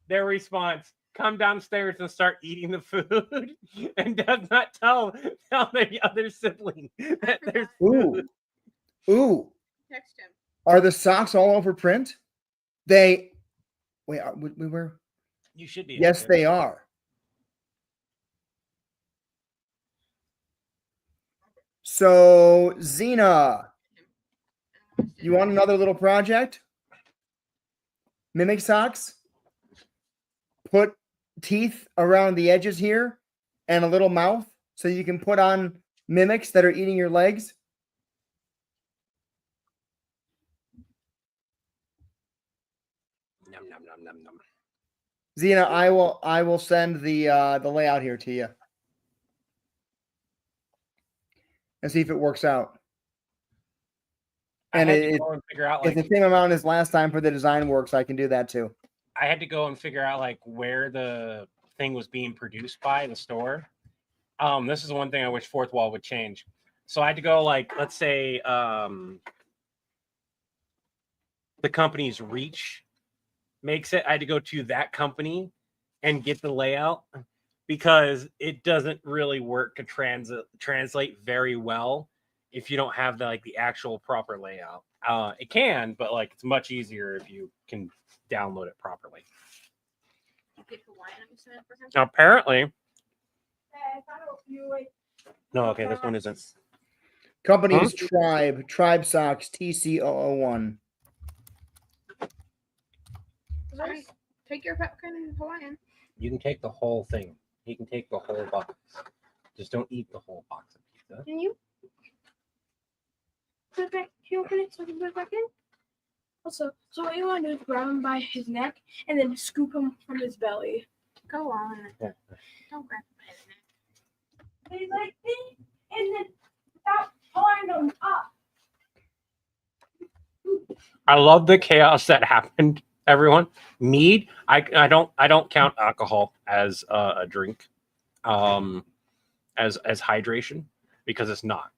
Their response, come downstairs and start eating the food, and does not tell the other sibling that there's food. Ooh. Text him. Are the socks all over print? We were. You should be. Yes, they are. So, Xena, you want another little project? Mimic socks? put teeth around the edges here and a little mouth so you can put on mimics that are eating your legs. Num, num, num, num, num. Xena, I will send the layout here to you and see if it works out. And I had to go and figure out, if like, the same amount as last time for the design works, I can do that too. I had to go and figure out like where the thing was being produced by the store. This is one thing I wish Fourth Wall would change. So I had to go, like, let's say the company's Reach makes it. I had to go to that company and get the layout because it doesn't really work to translate very well if you don't have the actual proper layout. It can, but like it's much easier if you can download it properly. Apparently. No, okay, this one isn't. Company is Tribe Socks TC001. Take your fucking Hawaiian. You can take the whole thing. You can take the whole box. Just don't eat the whole box of pizza. Can you? Put it back. Can you open it so I can put it back in? Also, so what you want to do is grab him by his neck and then scoop him from his belly. Go on. Yeah. Don't grab him by his neck. He's like this, and then without pulling him up. I love the chaos that happened, everyone. Mead, I don't count alcohol as a drink, as hydration, because it's not.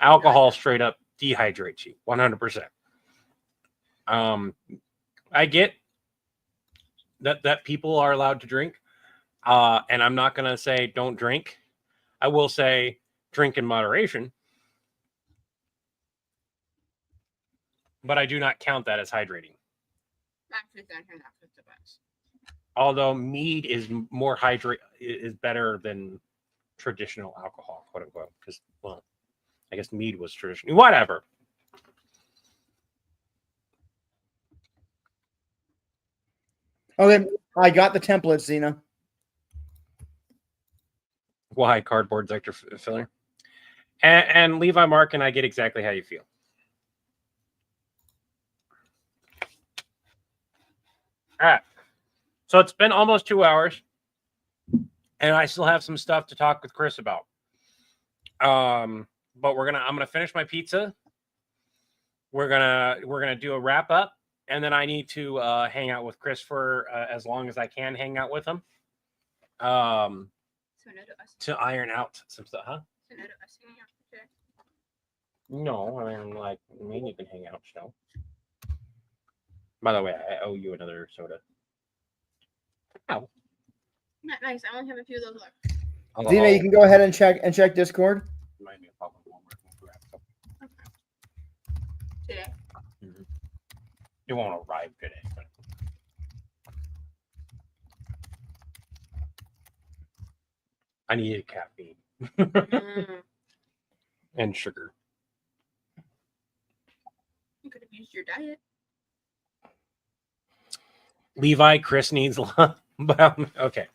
Alcohol straight up dehydrates you 100%. I get that people are allowed to drink, and I'm not gonna say don't drink. I will say drink in moderation, but I do not count that as hydrating. Although mead is more is better than traditional alcohol, quote unquote, because, well, I guess mead was traditional. Whatever. Okay, I got the template, Xena. Why cardboard sector filler? And Levi Mark and I get exactly how you feel. All right. So it's been almost 2 hours, and I still have some stuff to talk with Chris about. But I'm gonna finish my pizza. We're gonna do a wrap up, and then I need to hang out with Chris for as long as I can hang out with him. To iron out some stuff, huh? No, I mean, you can hang out still. By the way, I owe you another soda. Ow. Not nice. I only have a few of those left. Xena, you can go ahead and check Discord. Might be a problem. Today. Mm-hmm. It won't arrive today. But... I needed caffeine and sugar. You could have used your diet. Levi, Chris needs but okay.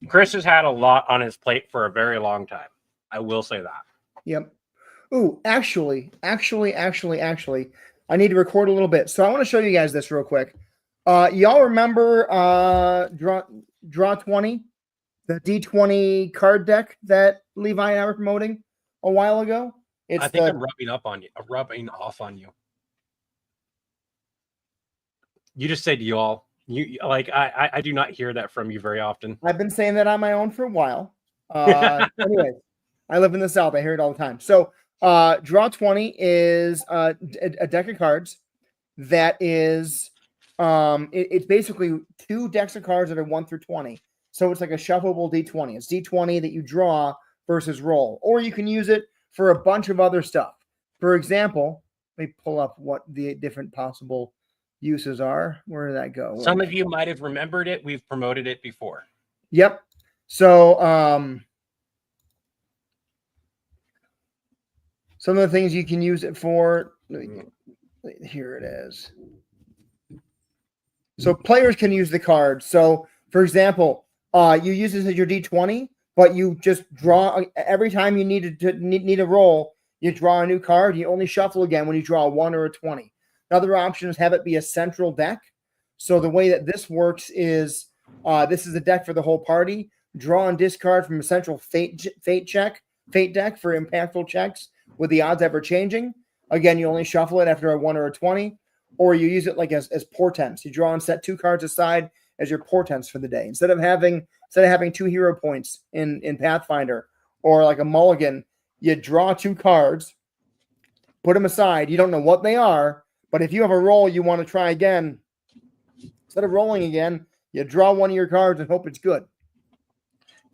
Chris has had a lot on his plate for a very long time. I will say that. Yep. Ooh, actually, I need to record a little bit. So I want to show you guys this real quick. Y'all remember Draw 20? The D20 card deck that Levi and I were promoting a while ago? I think I'm rubbing off on you. You just said y'all. You like I do not hear that from you very often. I've been saying that on my own for a while. Anyway, I live in the South. I hear it all the time. So Draw 20 is a deck of cards that is it's basically 2 decks of cards that are 1 through 20. So it's like a shuffleable D20. It's D20 that you draw versus roll, or you can use it for a bunch of other stuff. For example, let me pull up what the different possible uses are. Where did that go? Some of you might have remembered it. We've promoted it before. Some of the things you can use it for. Here it is. So players can use the card. So, for example, you use this as your D20, but you just draw every time you need a roll. You draw a new card. You only shuffle again when you draw a 1 or a 20. Another option is have it be a central deck. So the way that this works is this is a deck for the whole party. Draw and discard from a central fate deck for impactful checks with the odds ever changing. Again, you only shuffle it after a 1 or a 20, or you use it like as portents. You draw and set 2 cards aside as your portents for the day. Instead of having 2 hero points in Pathfinder or like a mulligan, you draw 2 cards, put them aside. You don't know what they are, but if you have a roll you want to try again, instead of rolling again, you draw one of your cards and hope it's good.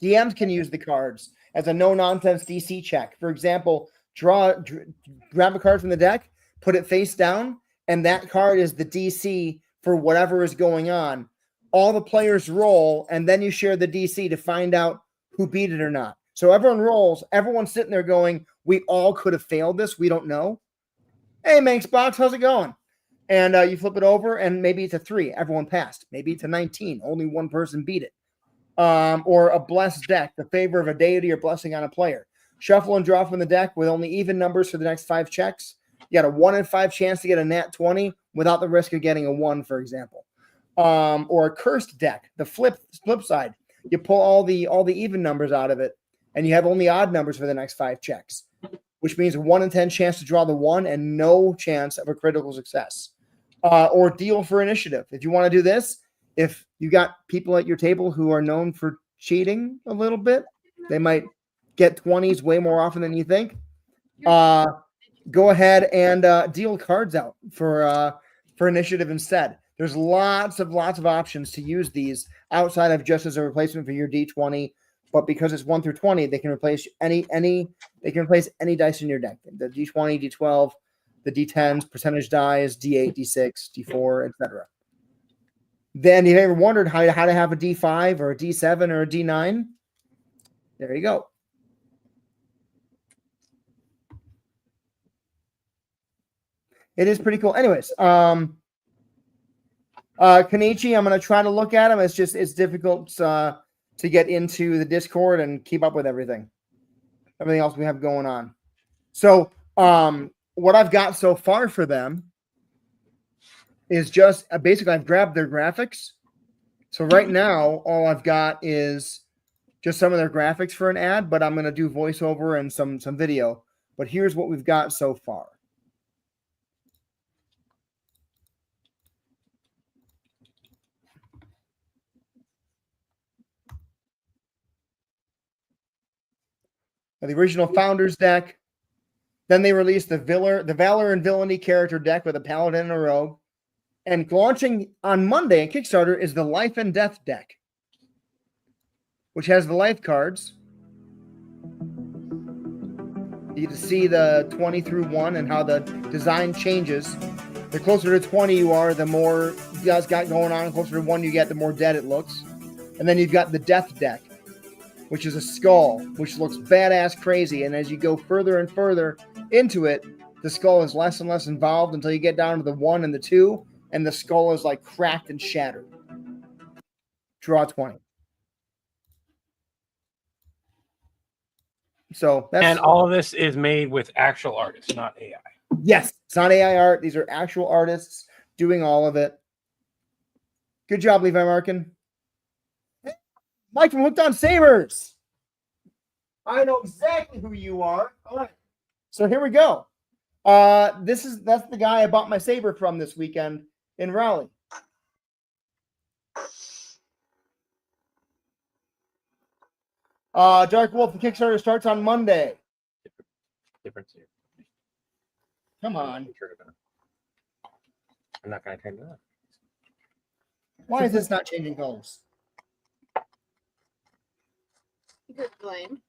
DMs can use the cards as a no-nonsense DC check. For example, grab a card from the deck, put it face down, and that card is the DC for whatever is going on. All the players roll, and then you share the DC to find out who beat it or not. So everyone rolls. Everyone's sitting there going, we all could have failed this. We don't know. Hey, Manx Box, how's it going? And you flip it over, and maybe it's a 3. Everyone passed. Maybe it's a 19. Only one person beat it. Or a blessed deck, the favor of a deity or blessing on a player. Shuffle and draw from the deck with only even numbers for the next 5 checks. You got a 1 in 5 chance to get a nat 20 without the risk of getting a 1, for example. Or a cursed deck, the flip side. You pull all the even numbers out of it, and you have only odd numbers for the next 5 checks, which means a 1 in 10 chance to draw the 1 and no chance of a critical success. Or deal for initiative. If you want to do this, if you got people at your table who are known for cheating a little bit, they might get 20s way more often than you think. Go ahead and deal cards out for initiative instead. There's lots of options to use these outside of just as a replacement for your D20. But because it's 1 through 20, they can replace any dice in your deck. The D20, D12, the D10s, percentage dice, D8, D6, D4, etc. Then you ever wondered how to have a D5 or a D7 or a D9? There you go. It is pretty cool. Anyways, Kenichi, I'm going to try to look at them. It's difficult to get into the Discord and keep up with everything else we have going on. So what I've got so far for them is just basically I've grabbed their graphics. So right now, all I've got is just some of their graphics for an ad, but I'm going to do voiceover and some video. But here's what we've got so far. The original Founders deck. Then they released the Valor and Villainy character deck with a Paladin and a Rogue. And launching on Monday in Kickstarter is the Life and Death deck, which has the life cards. You get to see the 20 through 1 and how the design changes. The closer to 20 you are, the more you guys got going on. The closer to 1 you get, the more dead it looks. And then you've got the Death deck, which is a skull, which looks badass crazy. And as you go further and further into it, the skull is less and less involved until you get down to the 1 and the 2, and the skull is like cracked and shattered. Draw 20. So that's, and all of this is made with actual artists, not AI. Yes, it's not AI art. These are actual artists doing all of it. Good job, Levi Markin. Mike from Hooked on Sabers. I know exactly who you are. All right. So here we go. That's the guy I bought my saber from this weekend in Raleigh. Dark Wolf, the Kickstarter starts on Monday. Difference here. Come on. I'm not going to change that. Why is this not changing colors? Good blame.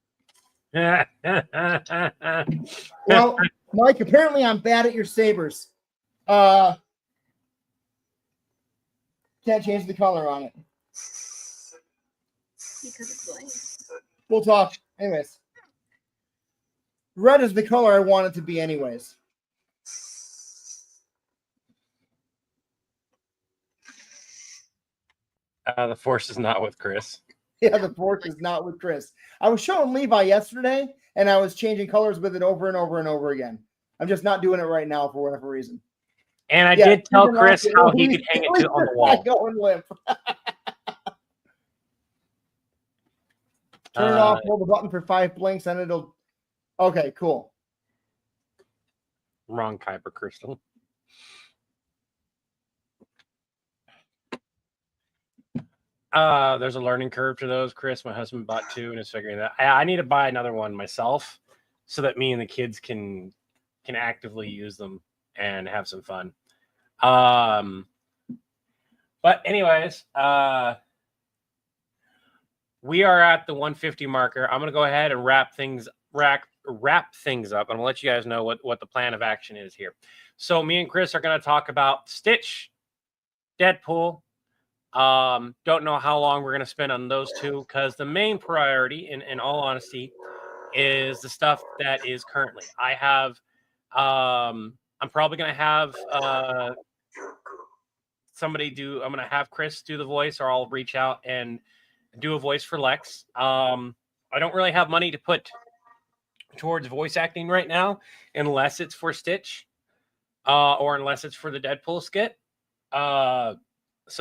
Well, Mike, apparently I'm bad at your sabers. Can't change the color on it. Because it's blame. We'll talk. Anyways. red is the color I want it to be anyways. The force is not with Chris. Yeah, the force is not with Chris. I was showing Levi yesterday, and I was changing colors with it over and over and over again. I'm just not doing it right now for whatever reason. And I did tell Chris how he could hang it on the wall. Going limp. Turn it off, hold the button for 5 blinks, and it'll... Okay, cool. Wrong Kyber crystal. There's a learning curve to those, Chris. My husband bought 2 and is figuring that. I need to buy another one myself so that me and the kids can actively use them and have some fun. But anyways, we are at the 150 marker. I'm gonna go ahead and wrap things up. I'm gonna let you guys know what the plan of action is here. So me and Chris are gonna talk about Stitch, Deadpool. Don't know how long we're gonna spend on those 2 because the main priority, in all honesty, is the stuff that is currently. I have I'm probably gonna have somebody do. I'm gonna have Chris do the voice, or I'll reach out and do a voice for Lex. I don't really have money to put towards voice acting right now, unless it's for Stitch, or unless it's for the Deadpool skit. So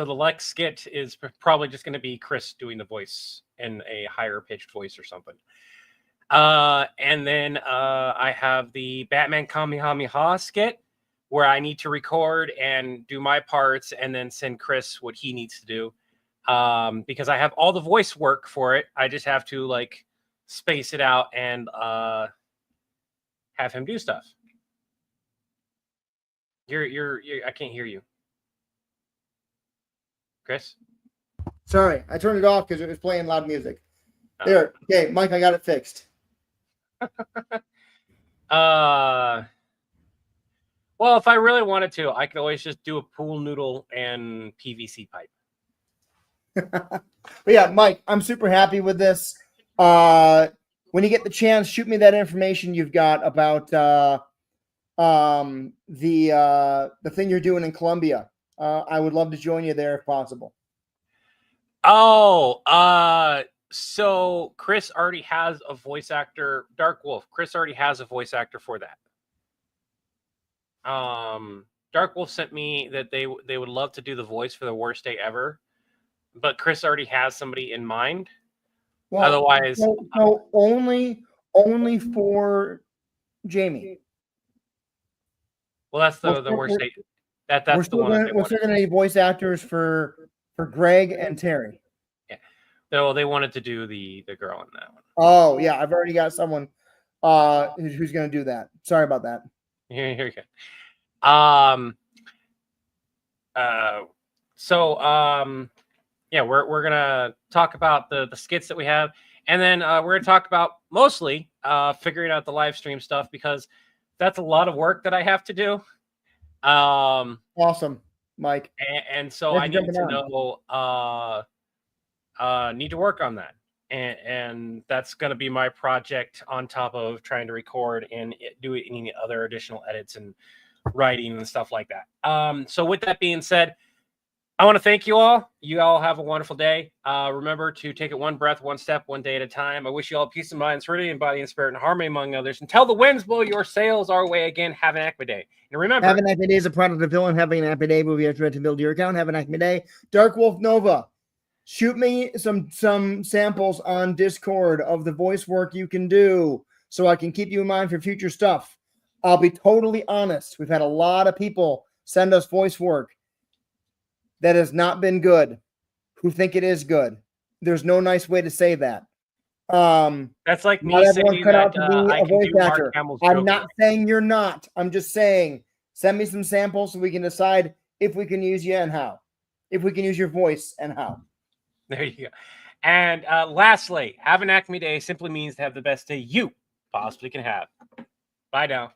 the Lex skit is probably just going to be Chris doing the voice in a higher pitched voice or something. And then I have the Batman Kamehameha skit, where I need to record and do my parts and then send Chris what he needs to do. Because I have all the voice work for it. I just have to like space it out and have him do stuff. You're I can't hear you. Chris? Sorry, I turned it off because it was playing loud music. There. Okay, Mike, I got it fixed. Well, if I really wanted to, I could always just do a pool noodle and PVC pipe. But yeah, Mike, I'm super happy with this. When you get the chance, shoot me that information you've got about the thing you're doing in Colombia. I would love to join you there if possible. Oh, so Chris already has a voice actor, Dark Wolf. Chris already has a voice actor for that. Dark Wolf sent me that they would love to do the voice for the worst day ever, but Chris already has somebody in mind. Well, otherwise, no, only for Jamie. Well, that's the worst day. That's the one. We're still going to need voice actors for Greg and Terry. Yeah, so they wanted to do the girl in that one. Oh yeah, I've already got someone who's going to do that. Sorry about that. Here you go. Yeah, we're gonna talk about the skits that we have, and then we're gonna talk about mostly figuring out the live stream stuff, because that's a lot of work that I have to do. Awesome, Mike. And so I need to know need to work on that, and that's going to be my project on top of trying to record and do any other additional edits and writing and stuff like that. So with that being said, I want to thank you all. You all have a wonderful day. Remember to take it one breath, one step, one day at a time. I wish you all peace of mind, serenity, and body and spirit, and harmony among others. Until the winds blow your sails our way again, have an Acme day. And remember, Have an Acme Day is a product of Villain. Having an Acme Day movie after to build your account. Have an Acme Day. Dark Wolf Nova. Shoot me some samples on Discord of the voice work you can do, so I can keep you in mind for future stuff. I'll be totally honest. We've had a lot of people send us voice work that has not been good, who think it is good. There's no nice way to say that. That's like me saying that I can do Mark Hamill's Joker. I'm not saying you're not. I'm just saying send me some samples so we can decide if we can use you and how. If we can use your voice and how. There you go. And lastly, have an Acme Day simply means to have the best day you possibly can have. Bye now.